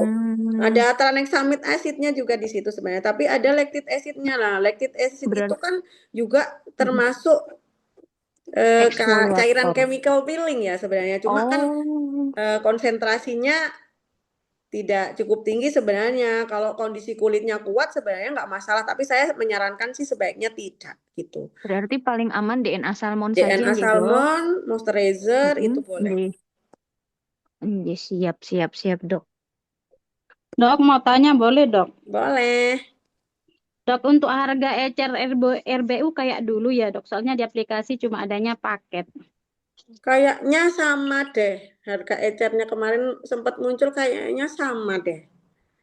B: ada tranexamid acidnya juga di situ sebenarnya, tapi ada lactic acid-nya lah. Lactic acid itu kan juga termasuk cairan chemical peeling ya sebenarnya. Cuma kan konsentrasinya tidak cukup tinggi sebenarnya. Kalau kondisi kulitnya kuat sebenarnya nggak masalah, tapi saya menyarankan sih sebaiknya tidak gitu.
C: Berarti paling aman DNA salmon saja
B: DNA
C: ya,
B: salmon, moisturizer itu boleh.
C: Siap dok.
J: Dok mau tanya boleh dok?
B: Boleh.
J: Dok, untuk harga ecer RBU kayak dulu ya dok, soalnya di aplikasi cuma adanya paket.
B: Kayaknya sama deh, harga ecernya kemarin sempat muncul kayaknya sama deh.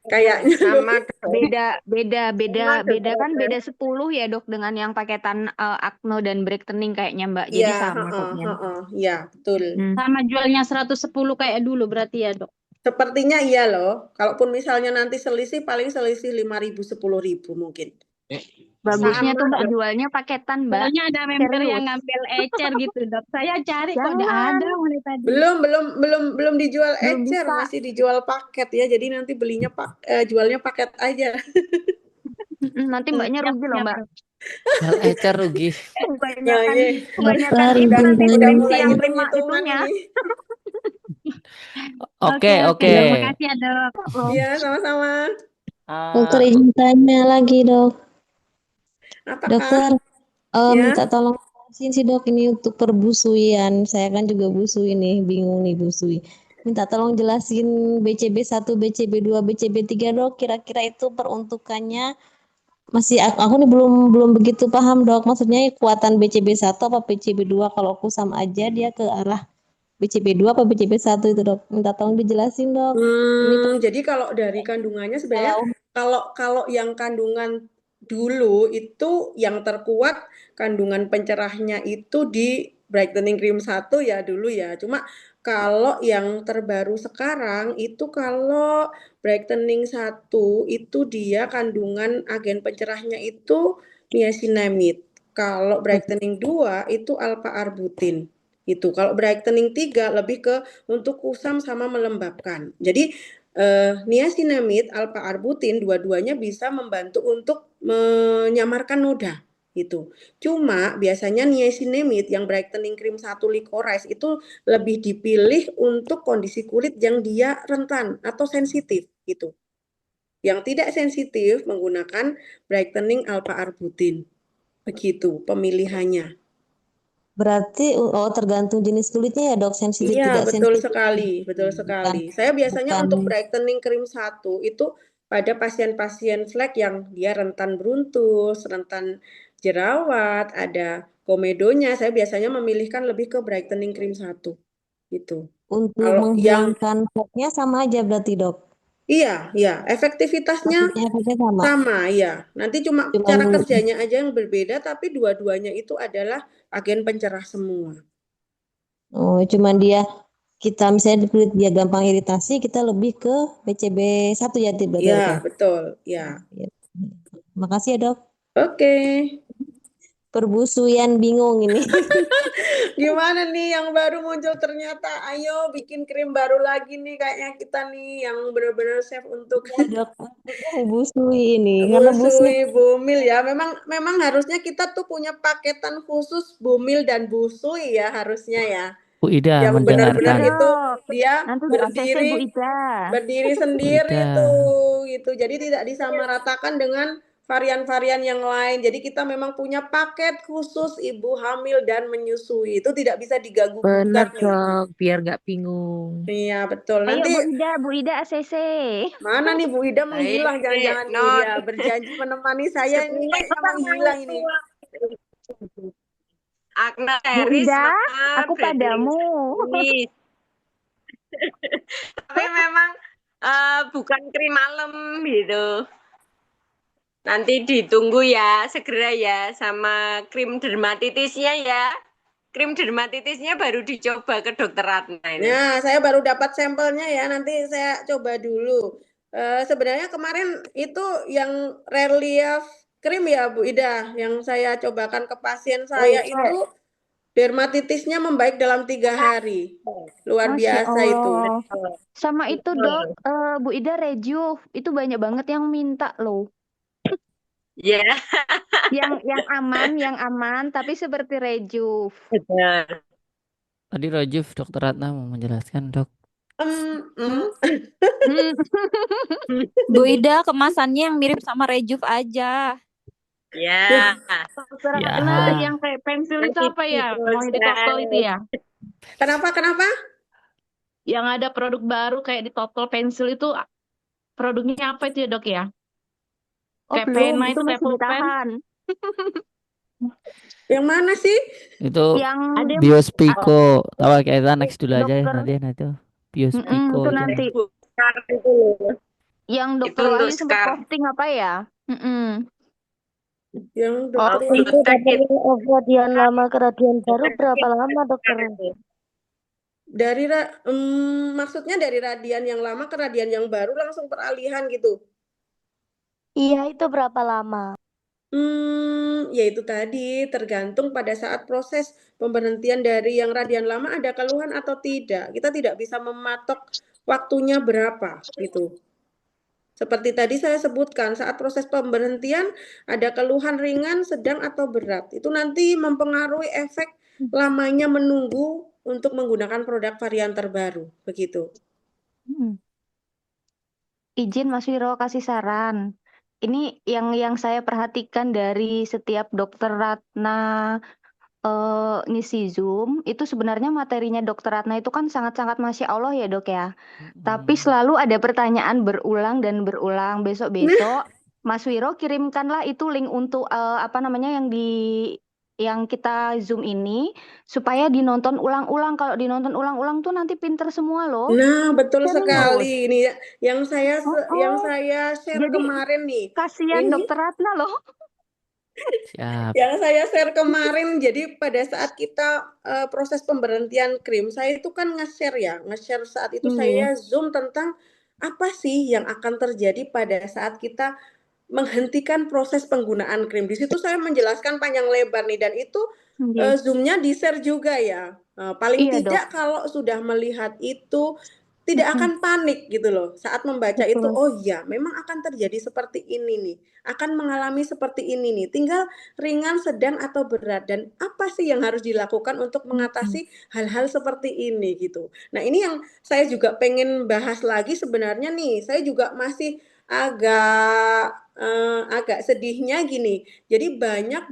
B: Kayaknya
C: sama beda kan beda 10 ya dok dengan yang paketan Acno dan Brightening kayaknya mbak. Jadi sama kayaknya.
B: Iya betul.
J: Sama jualnya 110 kayak dulu berarti ya dok?
B: Sepertinya iya loh. Kalaupun misalnya nanti selisih paling selisih 5.000 10.000 mungkin.
C: Bagusnya tuh mbak jualnya paketan mbak.
J: Soalnya ada member yang ngambil ecer gitu dok. Saya cari kok nggak ada mulai tadi.
B: Belum dijual ecer, masih dijual paket ya. Jadi nanti belinya jualnya paket aja.
C: Nanti mbaknya rugi loh mbak.
A: Jual ecer rugi.
C: Kebanyakan itu nanti si yang terima itunya.
A: Oke.
J: Terima kasih ya dok.
B: Iya sama-sama.
N: Dokter izin tanya lagi dok.
B: Apakah?
N: Dokter minta tolong jelasin sih dok, ini untuk perbusuian. Saya kan juga busui nih, bingung nih busui. Minta tolong jelasin BCB 1, BCB 2, BCB 3 dok. Kira-kira itu peruntukannya masih aku nih belum begitu paham dok. Maksudnya kekuatan BCB1 apa BCB2 kalau kusam aja dia ke arah BCB2 apa BCB1 itu dok. Minta tolong dijelasin dok. Ini
B: Jadi kalau dari kandungannya sebenarnya kalau yang kandungan dulu itu yang terkuat kandungan pencerahnya itu di brightening cream 1 ya dulu ya. Cuma kalau yang terbaru sekarang itu kalau brightening 1 itu dia kandungan agen pencerahnya itu niacinamide. Kalau brightening 2 itu alpha arbutin. Itu. Kalau brightening 3 lebih ke untuk kusam sama melembabkan. Jadi niacinamide, alpha arbutin dua-duanya bisa membantu untuk menyamarkan noda gitu. Cuma biasanya niacinamide yang brightening cream 1 licorice itu lebih dipilih untuk kondisi kulit yang dia rentan atau sensitif gitu. Yang tidak sensitif menggunakan brightening alpha arbutin. Begitu pemilihannya.
N: berarti tergantung jenis kulitnya ya dok, sensitif
B: Iya,
N: tidak
B: betul
N: sensitif.
B: sekali, betul sekali. Saya biasanya untuk brightening cream 1 itu pada pasien-pasien flek yang dia rentan bruntus, rentan jerawat, ada komedonya, saya biasanya memilihkan lebih ke brightening cream 1 gitu.
N: Untuk
B: Kalau yang
N: menghilangkan fleknya sama aja berarti dok.
B: iya, efektivitasnya
N: Maksudnya efeknya sama.
B: sama, ya. Nanti cuma cara kerjanya aja yang berbeda, tapi dua-duanya itu adalah agen pencerah semua.
N: Oh, cuman kita misalnya di kulit dia gampang iritasi, kita lebih ke BCB1 ya berarti
B: Iya,
N: dok ya?
B: betul, ya.
N: Makasih ya dok.
B: Oke.
N: Perbusuyan bingung ini.
B: Gimana nih yang baru muncul ternyata, ayo bikin krim baru lagi nih kayaknya kita nih yang benar-benar safe untuk
N: Dok, busui ini karena busui
B: busui, bumil ya. Memang harusnya kita tuh punya paketan khusus bumil dan busui ya harusnya ya.
A: Bu Ida
B: Yang benar-benar
A: mendengarkan.
B: itu dia
G: Nanti di ACC Bu
B: berdiri
G: Ida.
B: sendiri
A: Ida.
B: tuh gitu. Jadi tidak disamaratakan dengan varian-varian yang lain. Jadi kita memang punya paket khusus ibu hamil dan menyusui. Itu tidak bisa diganggu
O: Bener
B: gugat nih.
O: dok, biar nggak bingung.
B: Iya, betul.
G: Ayo
B: Nanti
G: Bu Ida ACC.
B: mana nih Bu Ida menghilang jangan-jangan nih dia berjanji menemani saya ini kayaknya menghilang ini.
F: Agnes
G: Bu
F: Harris,
G: Ida,
F: maaf,
G: aku padamu.
F: Tapi memang bukan krim malam gitu. Nanti ditunggu ya, segera ya, sama krim dermatitisnya ya. Krim dermatitisnya baru dicoba ke dokter Ratna ini.
B: Nah, saya baru dapat sampelnya ya, nanti saya coba dulu. Sebenarnya kemarin itu yang relief krim ya Bu Ida, yang saya cobakan ke pasien saya itu dermatitisnya membaik dalam 3 hari. Luar
G: Masya
B: biasa itu.
G: Allah. Sama itu dok, Bu Ida Rejuve, itu banyak banget yang minta loh.
F: Ya.
G: Yang aman, tapi seperti Rejuve.
F: Benar.
A: Tadi Rajuf Dokter Ratna mau menjelaskan dok.
H: Bu Ida kemasannya yang mirip sama Rejuve aja.
F: Ya.
G: Dokter Ratna yang kayak pensil itu apa ya? Mau di totol itu ya?
B: Kenapa?
G: Yang ada produk baru kayak di totol pensil itu produknya apa itu ya dok ya? Kayak
C: belum,
G: pena
C: itu
G: itu kayak
C: masih
G: pulpen.
C: ditahan.
B: Yang mana sih?
A: Itu
G: Yang ada
A: Biospico. Tahu kita next dulu aja ya
G: dokter.
A: nanti itu. Biospico
G: Itu nanti. Yang dokter Wahyu sempat posting apa ya?
B: Yang
C: dokter itu dari radian lama ke radian baru berapa lama dokter?
B: Dari maksudnya dari radian yang lama ke radian yang baru langsung peralihan gitu.
C: Iya, itu berapa lama?
B: Ya itu tadi tergantung pada saat proses pemberhentian dari yang radian lama ada keluhan atau tidak. Kita tidak bisa mematok waktunya berapa gitu. Seperti tadi saya sebutkan, saat proses pemberhentian ada keluhan ringan, sedang atau berat. Itu nanti mempengaruhi efek lamanya menunggu untuk menggunakan produk varian terbaru, begitu.
G: Izin Mas Wiro kasih saran. Ini yang saya perhatikan dari setiap dokter Ratna ngisi Zoom, itu sebenarnya materinya dokter Ratna itu kan sangat-sangat Masya Allah ya dok ya. Tapi selalu ada pertanyaan berulang dan berulang. Besok-besok Mas Wiro kirimkanlah itu link untuk apa namanya yang kita Zoom ini supaya dinonton ulang-ulang. Kalau dinonton ulang-ulang tuh nanti pinter semua loh.
B: Nah, betul
G: Serius.
B: sekali. Ini ya, yang
G: Oh,
B: saya share
G: jadi
B: kemarin nih.
G: kasihan
B: Ini
G: Dokter Ratna loh.
A: Siap.
B: yang saya share kemarin, jadi pada saat kita proses pemberhentian krim, saya itu kan nge-share saat itu saya Zoom tentang apa sih yang akan terjadi pada saat kita menghentikan proses penggunaan krim. Di situ saya menjelaskan panjang lebar nih, dan itu Zoom-nya di-share juga ya. Paling
G: Iya,
B: tidak
G: Dok.
B: kalau sudah melihat itu tidak akan panik gitu loh. Saat membaca itu,
G: Betul.
B: oh iya, memang akan terjadi seperti ini nih. Akan mengalami seperti ini nih. Tinggal ringan, sedang atau berat, dan apa sih yang harus dilakukan untuk mengatasi hal-hal seperti ini gitu. Nah, ini yang saya juga pengen bahas lagi sebenarnya nih. Saya juga masih agak sedihnya gini. Jadi banyak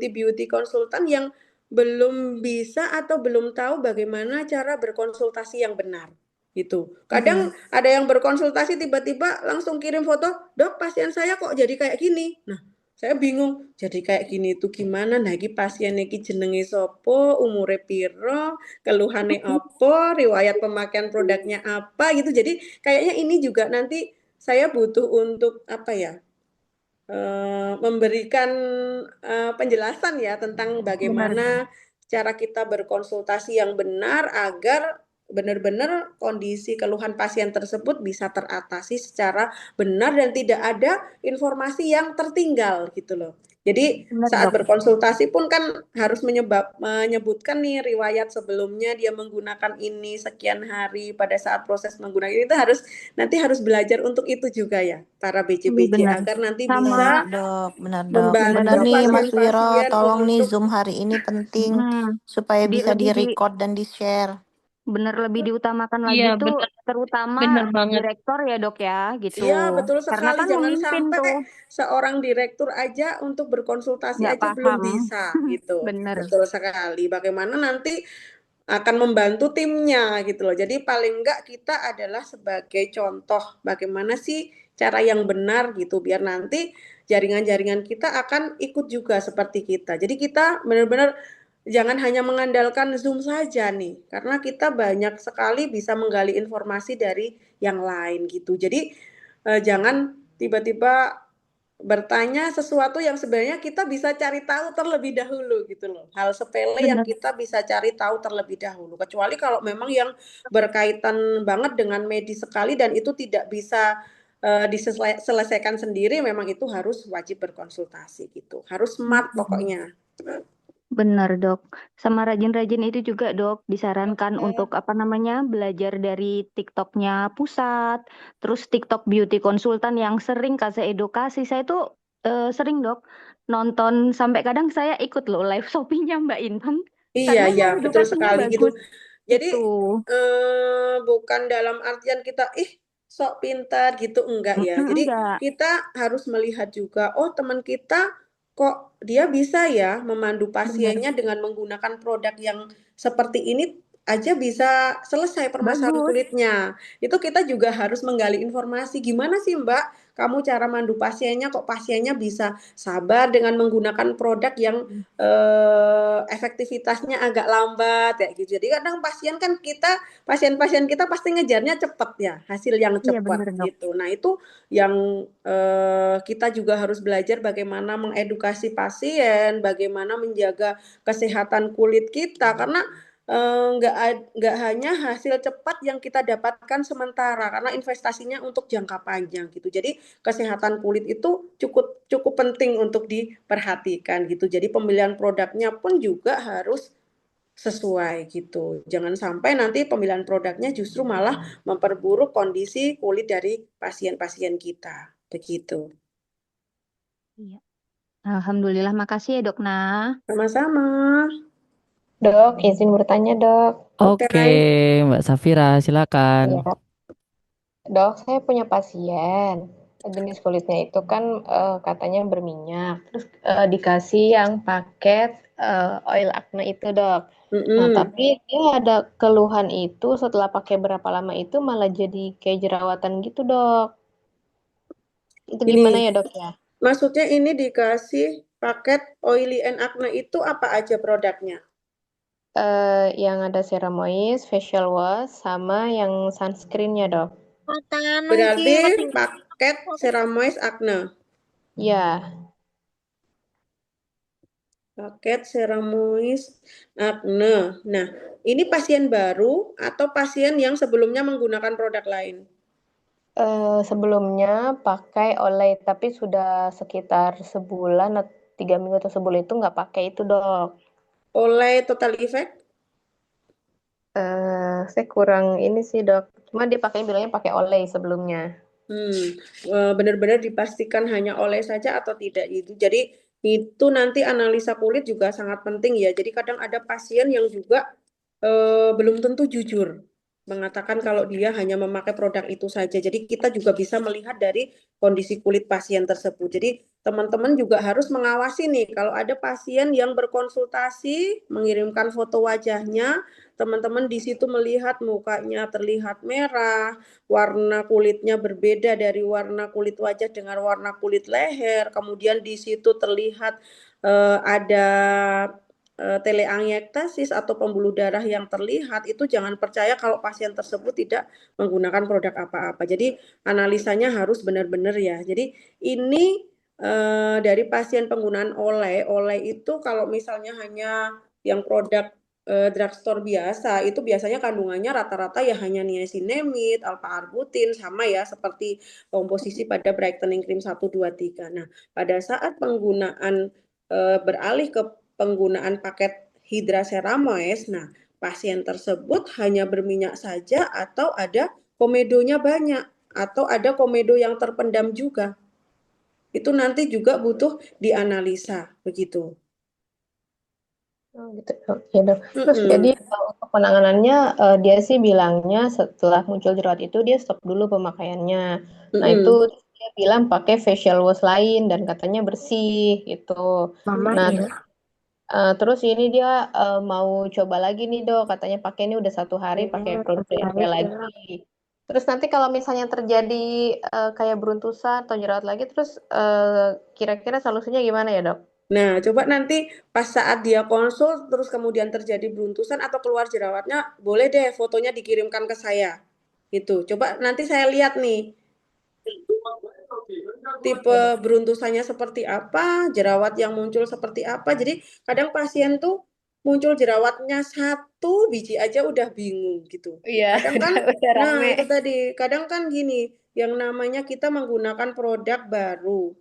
B: beauty konsultan yang belum bisa atau belum tahu bagaimana cara berkonsultasi yang benar gitu. Kadang ada yang berkonsultasi tiba-tiba langsung kirim foto, "Dok, pasien saya kok jadi kayak gini." Nah, saya bingung, jadi kayak gini itu gimana? Nah, iki pasien iki jenenge sopo, umure piro, keluhane apa, riwayat pemakaian produknya apa gitu. Jadi kayaknya ini juga nanti saya butuh untuk apa ya? Memberikan penjelasan ya tentang bagaimana cara kita berkonsultasi yang benar agar benar-benar kondisi keluhan pasien tersebut bisa teratasi secara benar dan tidak ada informasi yang tertinggal gitu loh. Jadi
G: Benar,
B: saat
G: Dok.
B: berkonsultasi pun kan harus menyebutkan nih riwayat sebelumnya dia menggunakan ini sekian hari pada saat proses menggunakan ini, itu nanti harus belajar untuk itu juga ya para
G: Iya,
B: BCBC
G: benar.
B: agar nanti
G: Sama
B: bisa
P: Benar, Dok.
B: membantu
P: Benar nih, Mas Wiro.
B: pasien-pasien
P: Tolong nih,
B: untuk
P: Zoom hari ini penting supaya bisa
G: lebih
P: di-record dan di-share.
G: bener lebih diutamakan
H: Iya,
G: lagi tuh
H: bener
G: terutama
H: banget.
G: direktur ya, Dok ya, gitu.
B: Iya, betul
G: Karena
B: sekali.
G: kan
B: Jangan
G: memimpin
B: sampai
G: tuh
B: seorang direktur aja untuk berkonsultasi
G: nggak
B: aja belum
G: paham.
B: bisa gitu.
G: Bener.
B: Betul sekali. Bagaimana nanti akan membantu timnya gitu loh. Jadi paling enggak kita adalah sebagai contoh bagaimana sih cara yang benar gitu, biar nanti jaringan-jaringan kita akan ikut juga seperti kita. Jadi kita benar-benar jangan hanya mengandalkan Zoom saja nih, karena kita banyak sekali bisa menggali informasi dari yang lain gitu. Jadi jangan tiba-tiba bertanya sesuatu yang sebenarnya kita bisa cari tahu terlebih dahulu gitu loh. Hal sepele yang
G: Bener.
B: kita bisa cari tahu terlebih dahulu. Kecuali kalau memang yang berkaitan banget dengan medis sekali dan itu tidak bisa diselesaikan sendiri, memang itu harus wajib berkonsultasi gitu. Harus smart pokoknya.
G: Benar, Dok. Sama rajin-rajin itu juga, Dok, disarankan untuk apa namanya belajar dari TikToknya pusat, terus TikTok beauty konsultan yang sering kasih edukasi. Saya tuh sering, Dok, nonton sampai kadang saya ikut loh live Shopee-nya Mbak Intan
B: Iya,
G: karena
B: iya,
G: emang
B: betul
G: edukasinya
B: sekali gitu.
G: bagus.
B: Jadi
G: Itu.
B: bukan dalam artian kita sok pintar gitu, enggak ya. Jadi
G: Enggak.
B: kita harus melihat juga, oh teman kita kok dia bisa ya memandu
G: Benar.
B: pasiennya dengan menggunakan produk yang seperti ini aja bisa selesai permasalahan
G: Bagus.
B: kulitnya. Itu kita juga harus menggali informasi, gimana sih Mbak, kamu cara mandu pasiennya kok pasiennya bisa sabar dengan menggunakan produk yang efektivitasnya agak lambat ya gitu. Jadi kadang pasien-pasien kita pasti ngejarnya cepat ya, hasil yang
G: Iya,
B: cepat
G: benar, Dok.
B: gitu. Nah, itu yang kita juga harus belajar bagaimana mengedukasi pasien, bagaimana menjaga kesehatan kulit kita karena nggak hanya hasil cepat yang kita dapatkan sementara karena investasinya untuk jangka panjang gitu. Jadi kesehatan kulit itu cukup penting untuk diperhatikan gitu. Jadi pemilihan produknya pun juga harus sesuai gitu. Jangan sampai nanti pemilihan produknya justru malah memperburuk kondisi kulit dari pasien-pasien kita. Begitu.
G: Iya. Alhamdulillah, makasih ya, Dok Nah.
B: Sama-sama.
N: Dok, izin bertanya, Dok.
A: Oke, Mbak Safira, silakan.
N: Ya. Dok, saya punya pasien. Jenis kulitnya itu kan katanya berminyak. Terus dikasih yang paket oil acne itu, Dok. Nah, tapi dia ada keluhan itu setelah pakai berapa lama itu malah jadi kayak jerawatan gitu, Dok.
F: Itu gimana
B: Ini
F: ya dok ya?
B: maksudnya ini dikasih paket Oily and Acne itu apa aja produknya?
F: Yang ada serum moist, facial wash, sama yang sunscreennya dok.
B: Berarti paket Ceramois Acne.
F: Ya,
B: Paket Ceramois Acne. Nah, ini pasien baru atau pasien yang sebelumnya menggunakan produk lain?
F: sebelumnya pakai Olay, tapi sudah sekitar sebulan atau 3 minggu atau sebulan itu nggak pakai itu dok.
B: Olay Total Effect?
F: Saya kurang ini sih dok. Cuma dia bilangnya pakai Olay sebelumnya.
B: Benar-benar dipastikan hanya oleh saja atau tidak itu. Jadi itu nanti analisa kulit juga sangat penting ya. Jadi kadang ada pasien yang juga belum tentu jujur mengatakan kalau dia hanya memakai produk itu saja. Jadi kita juga bisa melihat dari kondisi kulit pasien tersebut. Jadi teman-teman juga harus mengawasi nih kalau ada pasien yang berkonsultasi, mengirimkan foto wajahnya, teman-teman di situ melihat mukanya terlihat merah, warna kulitnya berbeda dari warna kulit wajah dengan warna kulit leher, kemudian di situ terlihat ada teleangiektasis atau pembuluh darah yang terlihat, itu jangan percaya kalau pasien tersebut tidak menggunakan produk apa-apa. Jadi analisanya harus benar-benar ya. Jadi ini dari pasien penggunaan oleh itu kalau misalnya hanya yang produk drugstore biasa itu biasanya kandungannya rata-rata ya hanya niacinamide, alpha-arbutin sama ya seperti komposisi pada brightening cream 1 2 3. Nah, pada saat penggunaan beralih ke penggunaan paket Hydra Ceramoes, nah pasien tersebut hanya berminyak saja atau ada komedonya banyak atau ada komedo yang terpendam juga. Itu nanti juga butuh dianalisa begitu.
F: Oh, gitu. Ya, dok. Terus jadi untuk penanganannya dia sih bilangnya setelah muncul jerawat itu dia stop dulu pemakaiannya. Nah, itu dia bilang pakai facial wash lain dan katanya bersih gitu. Nah, terus ini dia mau coba lagi nih dok, katanya pakai ini udah 1 hari pakai produk DNP lagi. Terus nanti kalau misalnya terjadi kayak beruntusan atau jerawat lagi, terus kira-kira solusinya gimana ya dok?
B: Nah, coba nanti pas saat dia konsul terus kemudian terjadi beruntusan atau keluar jerawatnya, boleh deh fotonya dikirimkan ke saya. Gitu. Coba nanti saya lihat nih. Tipe beruntusannya seperti apa, jerawat yang muncul seperti apa. Jadi kadang pasien tuh muncul jerawatnya 1 biji aja udah bingung gitu.
F: Iya,
B: Kadang kan,
F: udah
B: nah
F: rame.
B: itu tadi, kadang kan gini, yang namanya kita menggunakan produk baru,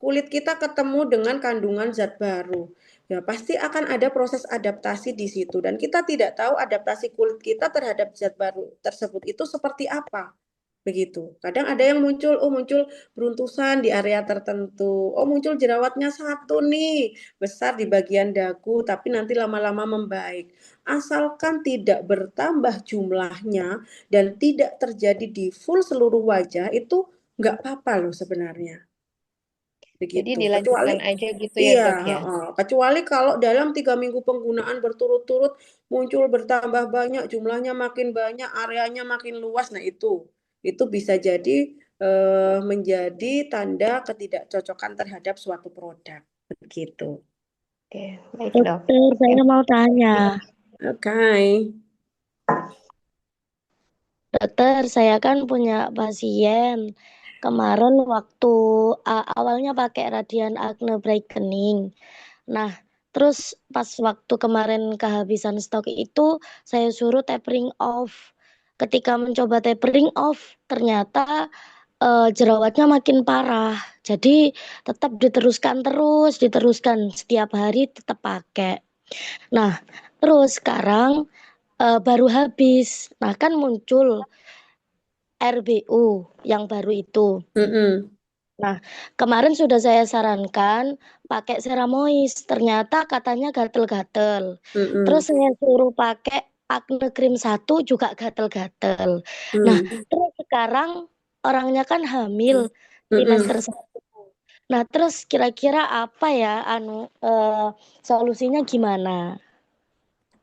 B: kulit kita ketemu dengan kandungan zat baru. Ya pasti akan ada proses adaptasi di situ dan kita tidak tahu adaptasi kulit kita terhadap zat baru tersebut itu seperti apa. Begitu. Kadang ada yang muncul beruntusan di area tertentu. Oh, muncul jerawatnya 1 nih, besar di bagian dagu, tapi nanti lama-lama membaik. Asalkan tidak bertambah jumlahnya dan tidak terjadi di full seluruh wajah, itu nggak apa-apa loh sebenarnya.
F: Jadi
B: Begitu.
F: dilanjutkan aja gitu ya dok ya?
B: Kecuali kalau dalam 3 minggu penggunaan berturut-turut muncul bertambah banyak, jumlahnya makin banyak, areanya makin luas, nah itu bisa jadi menjadi tanda ketidakcocokan terhadap suatu produk. Begitu.
F: Oke, baik dok.
Q: Dokter, saya mau tanya.
B: Oke.
Q: Dokter, saya kan punya pasien. Kemarin waktu awalnya pakai Radiant Acne Brightening. Nah, terus pas waktu kemarin kehabisan stok itu, saya suruh tapering off. Ketika mencoba tapering off, ternyata jerawatnya makin parah. Jadi tetap diteruskan setiap hari tetap pakai. Nah, terus sekarang baru habis. Nah, kan muncul RBU yang baru itu. Nah, kemarin sudah saya sarankan pakai Ceramois. Ternyata katanya gatel-gatel. Terus saya suruh pakai Acne Cream 1 juga gatel-gatel. Nah, terus sekarang orangnya kan hamil trimester 1. Nah, terus kira-kira apa ya solusinya gimana?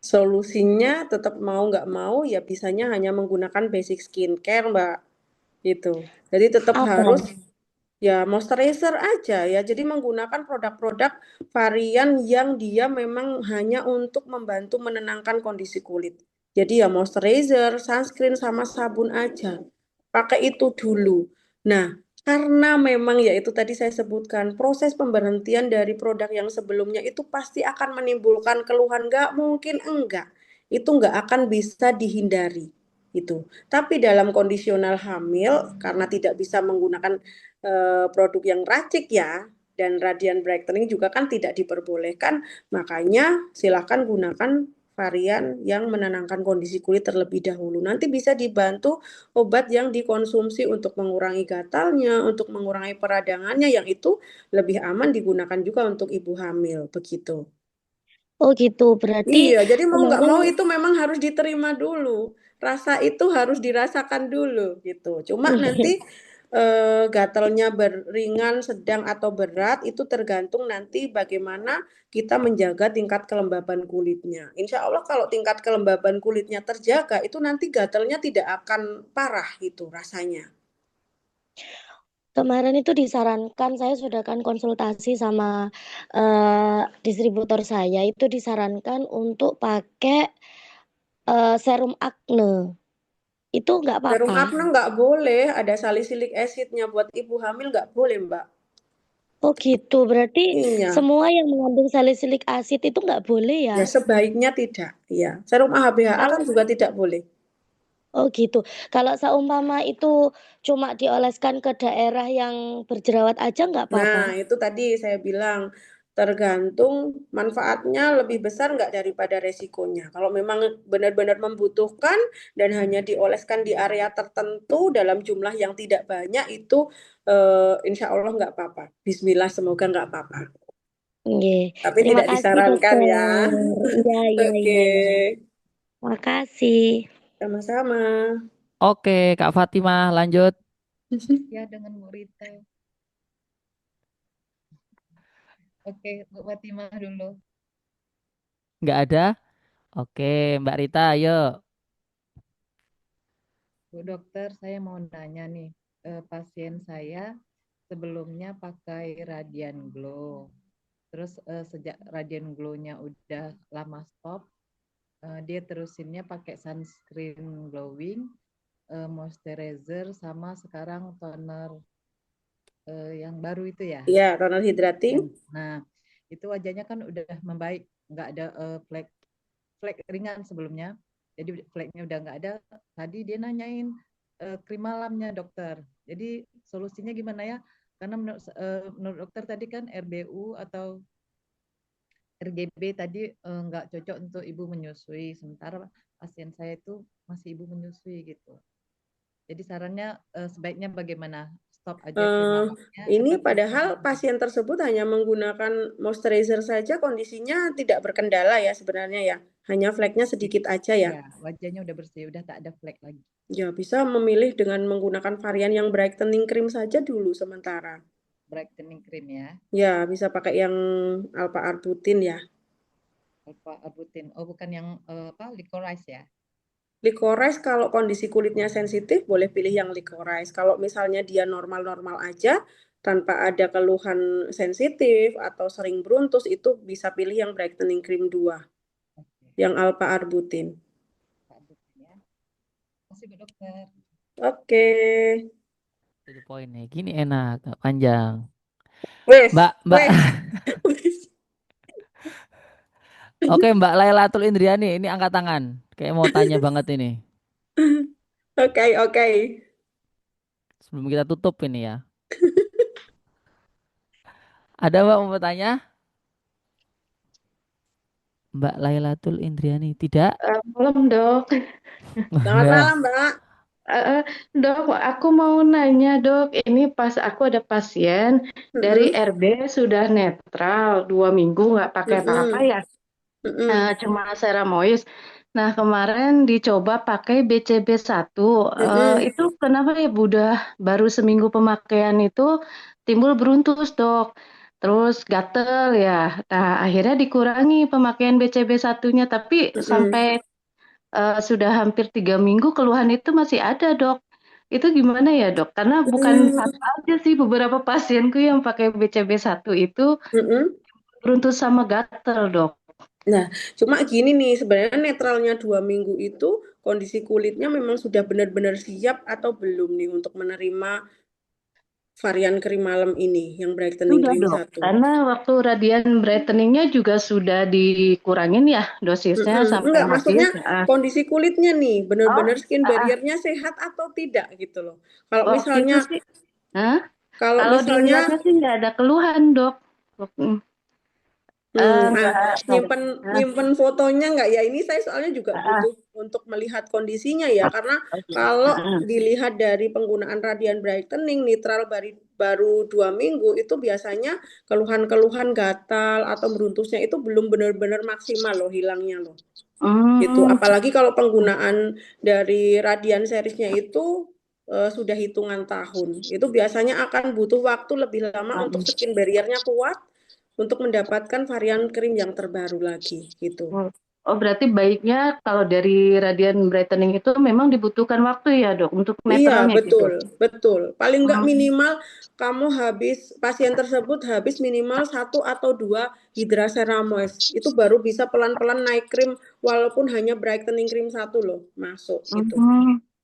B: Solusinya tetap mau nggak mau ya bisanya hanya menggunakan basic skincare, Mbak. Gitu. Jadi tetap
Q: Apa?
B: harus Ya, moisturizer aja ya. Jadi menggunakan produk-produk varian yang dia memang hanya untuk membantu menenangkan kondisi kulit. Jadi ya moisturizer, sunscreen sama sabun aja. Pakai itu dulu. Nah, karena memang ya itu tadi saya sebutkan, proses pemberhentian dari produk yang sebelumnya itu pasti akan menimbulkan keluhan, nggak mungkin enggak. Itu nggak akan bisa dihindari itu. Tapi dalam kondisional hamil karena tidak bisa menggunakan produk yang racik ya, dan radiant brightening juga kan tidak diperbolehkan, makanya silakan gunakan varian yang menenangkan kondisi kulit terlebih dahulu. Nanti bisa dibantu obat yang dikonsumsi untuk mengurangi gatalnya, untuk mengurangi peradangannya, yang itu lebih aman digunakan juga untuk ibu hamil, begitu.
Q: Oh gitu, berarti
B: Iya, jadi mau nggak mau
Q: kemarin
B: itu memang harus diterima dulu. Rasa itu harus dirasakan dulu gitu. Cuma nanti gatalnya ringan, sedang atau berat itu tergantung nanti bagaimana kita menjaga tingkat kelembaban kulitnya. Insya Allah kalau tingkat kelembaban kulitnya terjaga itu nanti gatalnya tidak akan parah gitu rasanya.
Q: kemarin itu disarankan, saya sudah kan konsultasi sama distributor saya, itu disarankan untuk pakai serum akne. Itu nggak
B: Serum
Q: apa-apa?
B: akne nggak boleh, ada salicylic acid-nya, buat ibu hamil nggak boleh, Mbak.
Q: Oh gitu, berarti
B: Iya.
Q: semua yang mengandung salicylic acid itu nggak boleh ya?
B: Ya sebaiknya tidak, ya. Serum AHBHA kan juga tidak boleh.
Q: Oh gitu. Kalau seumpama itu cuma dioleskan ke daerah yang berjerawat aja nggak
B: Nah,
Q: apa-apa?
B: itu tadi saya bilang, tergantung manfaatnya lebih besar nggak daripada resikonya. Kalau memang benar-benar membutuhkan dan hanya dioleskan di area tertentu dalam jumlah yang tidak banyak, itu insya Allah nggak apa-apa. Bismillah, semoga nggak apa-apa.
Q: Nggih.
B: Tapi
Q: Terima
B: tidak
Q: kasih
B: disarankan
Q: dokter.
B: ya.
Q: Iya, iya,
B: Oke.
Q: iya, iya. Makasih.
B: Sama-sama.
A: Oke, Kak Fatimah lanjut.
O: Ya, dengan Bu Rita. Oke, Bu Fatimah dulu.
A: Nggak ada? Oke, Mbak Rita, ayo.
O: Bu dokter, saya mau nanya nih, pasien saya sebelumnya pakai Radiant Glow. Terus sejak Radiant Glow-nya udah lama stop, dia terusinnya pakai sunscreen glowing, moisturizer, sama sekarang toner yang baru itu ya.
B: Iya, toner hydrating.
O: Nah, itu wajahnya kan udah membaik, nggak ada flek ringan sebelumnya. Jadi fleknya udah nggak ada. Tadi dia nanyain krim malamnya dokter. Jadi solusinya gimana ya? Karena menurut dokter tadi kan RBU atau RGB tadi nggak cocok untuk ibu menyusui. Sementara pasien saya itu masih ibu menyusui gitu. Jadi sarannya sebaiknya bagaimana? Stop aja krim malamnya.
B: Ini padahal pasien tersebut hanya menggunakan moisturizer saja, kondisinya tidak berkendala ya sebenarnya ya. Hanya fleknya sedikit aja ya.
O: Ya, wajahnya udah bersih, udah tak ada flek lagi.
B: Ya, bisa memilih dengan menggunakan varian yang brightening cream saja dulu sementara.
O: Brightening cream ya.
B: Ya, bisa pakai yang alpha arbutin ya.
O: Alpha arbutin. Oh, bukan yang licorice ya?
B: Licorice kalau kondisi kulitnya sensitif boleh pilih yang licorice. Kalau misalnya dia normal-normal aja tanpa ada keluhan sensitif atau sering beruntus, itu bisa pilih yang brightening cream 2. Yang alpha arbutin.
O: Masih Bu dokter.
B: Oke.
A: Itu poinnya. Gini enak, gak panjang.
B: Wes,
A: Mbak. Oke, Mbak Lailatul Indriani, ini angkat tangan. Kayak mau tanya banget ini.
B: Oke.
A: Sebelum kita tutup ini ya. Ada Mbak mau bertanya? Mbak Lailatul Indriani, tidak?
G: Malam dok.
B: Selamat malam Mbak.
G: Dok, aku mau nanya dok, ini pas aku ada pasien dari RB sudah netral 2 minggu nggak pakai apa-apa ya, cuma Ceramois. Nah kemarin dicoba pakai BCB1, itu kenapa ya udah baru seminggu pemakaian itu timbul beruntus dok, terus gatel ya. Nah akhirnya dikurangi pemakaian BCB1-nya, tapi sampai sudah hampir 3 minggu keluhan itu masih ada dok. Itu gimana ya dok? Karena bukan
B: Hmm,
G: satu aja sih, beberapa pasienku yang pakai BCB1 itu beruntus sama gatel dok.
B: Nah, cuma gini nih, sebenarnya netralnya 2 minggu itu kondisi kulitnya memang sudah benar-benar siap atau belum nih untuk menerima varian krim malam ini yang brightening
G: Sudah
B: cream
G: dok,
B: 1?
G: karena waktu radian brightening-nya juga sudah dikurangin ya dosisnya sampai
B: Enggak,
G: habis.
B: maksudnya kondisi kulitnya nih,
G: Oh,
B: benar-benar skin barrier-nya sehat atau tidak gitu loh. Kalau
G: waktu itu
B: misalnya,
G: sih,
B: kalau
G: kalau
B: misalnya,
G: dilihatnya sih nggak ada keluhan dok. Nggak
B: nyimpen
G: ada.
B: nyimpen fotonya nggak ya? Ini saya soalnya juga butuh untuk melihat kondisinya ya, karena kalau dilihat dari penggunaan radian brightening nitral baru 2 minggu itu biasanya keluhan-keluhan gatal atau meruntusnya itu belum benar-benar maksimal loh hilangnya loh. Gitu. Apalagi kalau penggunaan dari radian seriesnya itu sudah hitungan tahun. Itu biasanya akan butuh waktu lebih lama untuk skin barrier-nya kuat untuk mendapatkan varian krim yang terbaru lagi gitu.
G: Oh, berarti baiknya kalau dari radian brightening itu memang dibutuhkan waktu ya dok untuk
B: Iya,
G: netralnya gitu.
B: betul. Paling nggak minimal kamu pasien tersebut habis minimal 1 atau 2 Hydraceramide. Itu baru bisa pelan-pelan naik krim walaupun hanya brightening cream 1 loh masuk gitu.
G: Gitu.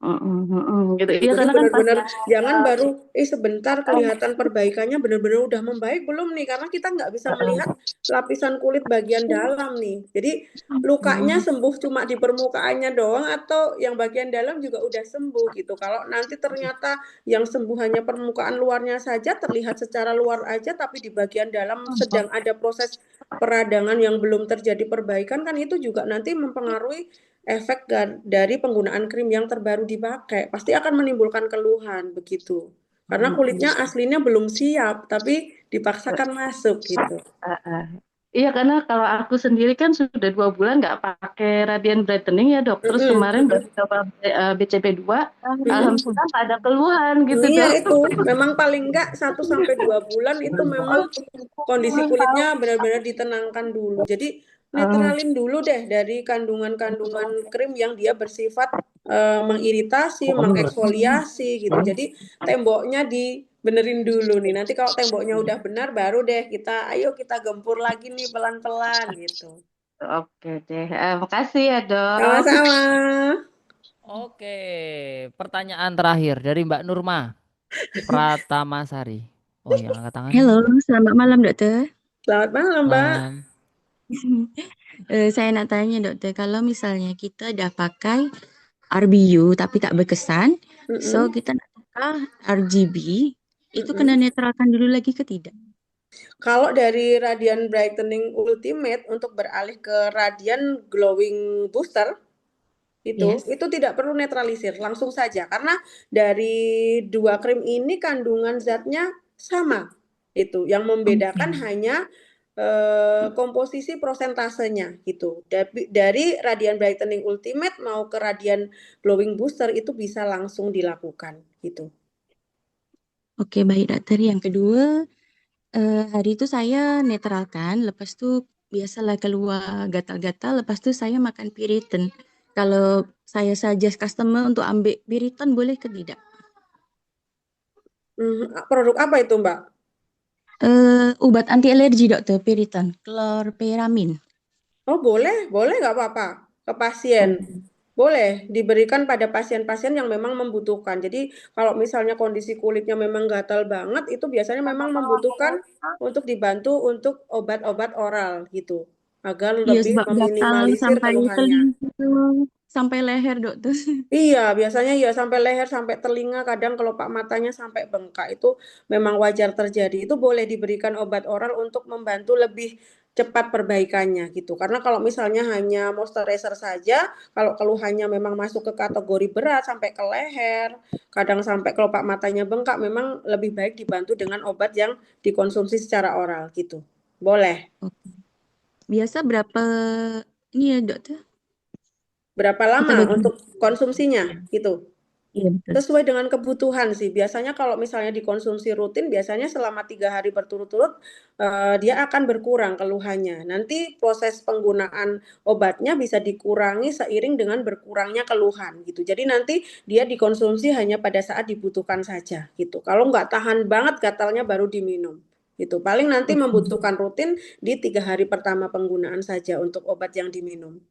G: Iya
B: Jadi
G: karena kan pas
B: benar-benar jangan baru sebentar kelihatan perbaikannya benar-benar udah membaik belum nih, karena kita nggak bisa melihat lapisan kulit bagian dalam nih. Jadi lukanya sembuh cuma di permukaannya doang atau yang bagian dalam juga udah sembuh gitu. Kalau nanti ternyata yang sembuh hanya permukaan luarnya saja, terlihat secara luar aja, tapi di bagian dalam sedang ada proses peradangan yang belum terjadi perbaikan, kan itu juga nanti mempengaruhi efek dari penggunaan krim yang terbaru dipakai. Pasti akan menimbulkan keluhan begitu. Karena kulitnya aslinya belum siap, tapi dipaksakan masuk gitu.
G: Iya karena kalau aku sendiri kan sudah 2 bulan nggak pakai radian brightening ya dok. Terus kemarin baru coba BCB2, alhamdulillah nggak ada keluhan gitu
B: Iya
G: dok.
B: itu, memang paling enggak 1 sampai 2 bulan itu memang kondisi kulitnya benar-benar ditenangkan dulu. Jadi netralin dulu deh dari kandungan-kandungan krim yang dia bersifat mengiritasi, mengeksfoliasi gitu. Jadi temboknya dibenerin dulu nih. Nanti kalau temboknya udah benar baru deh ayo kita gempur lagi nih pelan-pelan gitu.
G: Oke deh, makasih ya dok.
B: Sama-sama.
A: Oke, pertanyaan terakhir dari Mbak Nurma Pratamasari. Oh, yang angkat tangan.
R: Halo, selamat malam dokter.
B: Selamat malam Mbak.
R: Saya nak tanya dokter, kalau misalnya kita udah pakai RBU tapi tak berkesan, so kita nak tukar RGB, itu kena netralkan dulu lagi ke tidak?
B: Kalau dari Radian Brightening Ultimate untuk beralih ke Radian Glowing Booster itu tidak perlu netralisir, langsung saja karena dari 2 krim ini kandungan zatnya sama. Itu yang membedakan hanya komposisi prosentasenya gitu. Dari Radian Brightening Ultimate mau ke Radian Glowing Booster itu bisa langsung dilakukan gitu.
R: Oke, baik dokter. Yang kedua, hari itu saya netralkan, lepas tu biasalah keluar gatal-gatal, lepas tu saya makan Piriton. Kalau saya suggest customer untuk ambil Piriton boleh ke tidak?
B: Produk apa itu Mbak?
R: Obat anti alergi dokter, Piriton, klorperamin.
B: Oh boleh nggak apa-apa ke pasien. Boleh diberikan pada pasien-pasien yang memang membutuhkan. Jadi kalau misalnya kondisi kulitnya memang gatal banget, itu biasanya memang membutuhkan untuk dibantu untuk obat-obat oral gitu, agar
R: Iya,
B: lebih
R: sebab gatal
B: meminimalisir
R: sampai
B: keluhannya.
R: sampai leher dokter.
B: Iya, biasanya ya sampai leher, sampai telinga, kadang kelopak matanya sampai bengkak. Itu memang wajar terjadi. Itu boleh diberikan obat oral untuk membantu lebih cepat perbaikannya gitu. Karena kalau misalnya hanya moisturizer saja, kalau keluhannya memang masuk ke kategori berat sampai ke leher, kadang sampai kelopak matanya bengkak, memang lebih baik dibantu dengan obat yang dikonsumsi secara oral gitu. Boleh.
R: Biasa berapa ini ya dokter?
B: Berapa lama untuk konsumsinya gitu?
R: Iya betul.
B: Sesuai dengan kebutuhan sih. Biasanya kalau misalnya dikonsumsi rutin, biasanya selama 3 hari berturut-turut dia akan berkurang keluhannya. Nanti proses penggunaan obatnya bisa dikurangi seiring dengan berkurangnya keluhan gitu. Jadi nanti dia dikonsumsi hanya pada saat dibutuhkan saja gitu. Kalau nggak tahan banget gatalnya baru diminum gitu. Paling nanti membutuhkan rutin di 3 hari pertama penggunaan saja untuk obat yang diminum.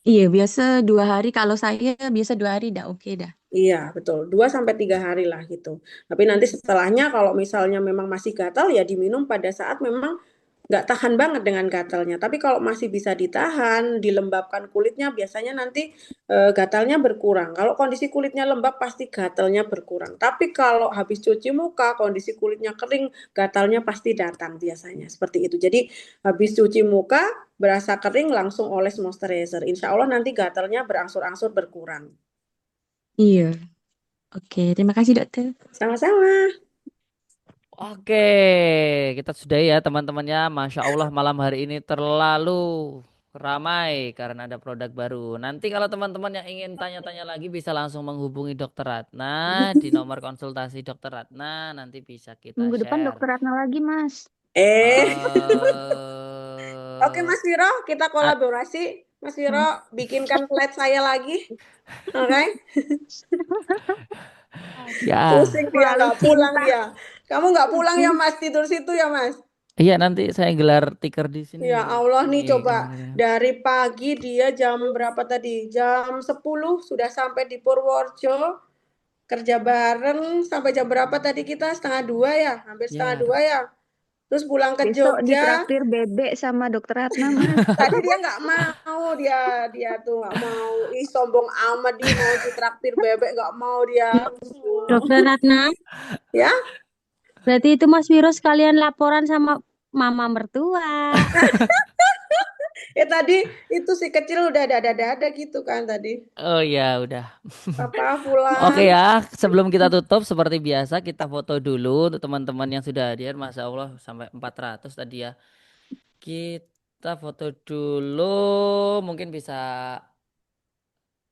R: Iya, biasa 2 hari. Kalau saya biasa 2 hari dah oke dah.
B: Iya, betul. 2 sampai 3 hari lah gitu. Tapi nanti setelahnya kalau misalnya memang masih gatal ya diminum pada saat memang nggak tahan banget dengan gatalnya. Tapi kalau masih bisa ditahan, dilembabkan kulitnya, biasanya nanti gatalnya berkurang. Kalau kondisi kulitnya lembab pasti gatalnya berkurang. Tapi kalau habis cuci muka, kondisi kulitnya kering, gatalnya pasti datang biasanya. Seperti itu. Jadi habis cuci muka, berasa kering langsung oles moisturizer. Insya Allah nanti gatalnya berangsur-angsur berkurang.
R: Iya. Oke, terima kasih dokter.
B: Sama-sama.
A: Oke, kita sudahi ya teman-temannya. Masya Allah malam hari ini terlalu ramai karena ada produk baru. Nanti kalau teman-teman yang ingin tanya-tanya lagi bisa langsung menghubungi Dokter Ratna di nomor konsultasi Dokter Ratna. Nanti bisa kita
I: Minggu depan
A: share.
I: dokter Ratna lagi, Mas.
B: Oke Mas Wiro, kita kolaborasi. Mas Wiro, bikinkan slide saya lagi. Oke.
A: Ya.
B: Pusing dia, nggak pulang dia. Kamu nggak pulang ya Mas, tidur situ ya Mas?
A: Iya nanti saya gelar tikar di sini.
B: Ya Allah nih
A: Di
B: coba dari pagi dia jam berapa tadi? Jam 10 sudah sampai di Purworejo. Kerja bareng sampai jam berapa tadi kita? 1:30 ya? Hampir 1:30 ya? Terus pulang ke
I: Besok
B: Jogja.
I: ditraktir bebek sama dokter Ratna, Mas.
B: Tadi dia nggak mau, dia tuh nggak mau. Ih sombong amat dia mau ditraktir bebek, nggak mau dia.
R: Dokter Ratna,
B: Ya?
R: berarti itu Mas Wiro sekalian laporan sama mama mertua.
B: Tadi itu si kecil udah dada gitu kan tadi.
A: Oh ya udah.
B: Papa pulang.
A: Oke ya, sebelum kita tutup seperti biasa kita foto dulu untuk teman-teman yang sudah hadir. Masya Allah sampai 400 tadi ya. Kita foto dulu, mungkin bisa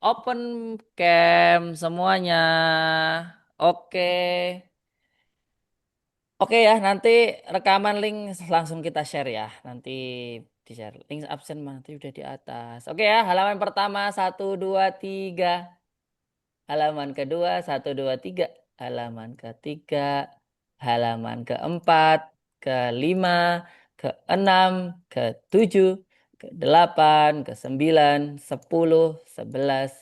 A: open cam semuanya. Oke. Oke ya, nanti rekaman link langsung kita share ya. Nanti di share. Link absen nanti udah di atas. Oke ya, halaman pertama 1, 2, 3. Halaman kedua 1, 2, 3. Halaman ketiga. Halaman keempat. Kelima. Keenam. Ketujuh. Ke-8. Ke-9. 10. 11.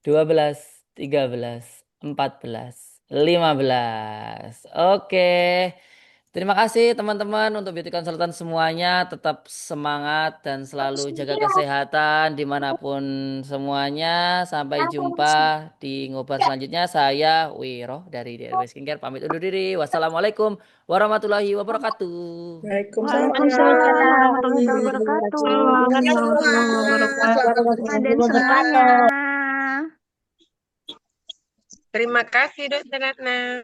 A: 12. 13. 14. 15. Oke. Terima kasih teman-teman untuk beauty consultant semuanya. Tetap semangat dan selalu jaga kesehatan dimanapun semuanya. Sampai jumpa di ngobrol selanjutnya. Saya Wiro dari DRW Skincare pamit undur diri. Wassalamualaikum warahmatullahi wabarakatuh.
B: Waalaikumsalam
I: warahmatullahi wabarakatuh. Raden semuanya.
F: Terima kasih Dokter Ratna.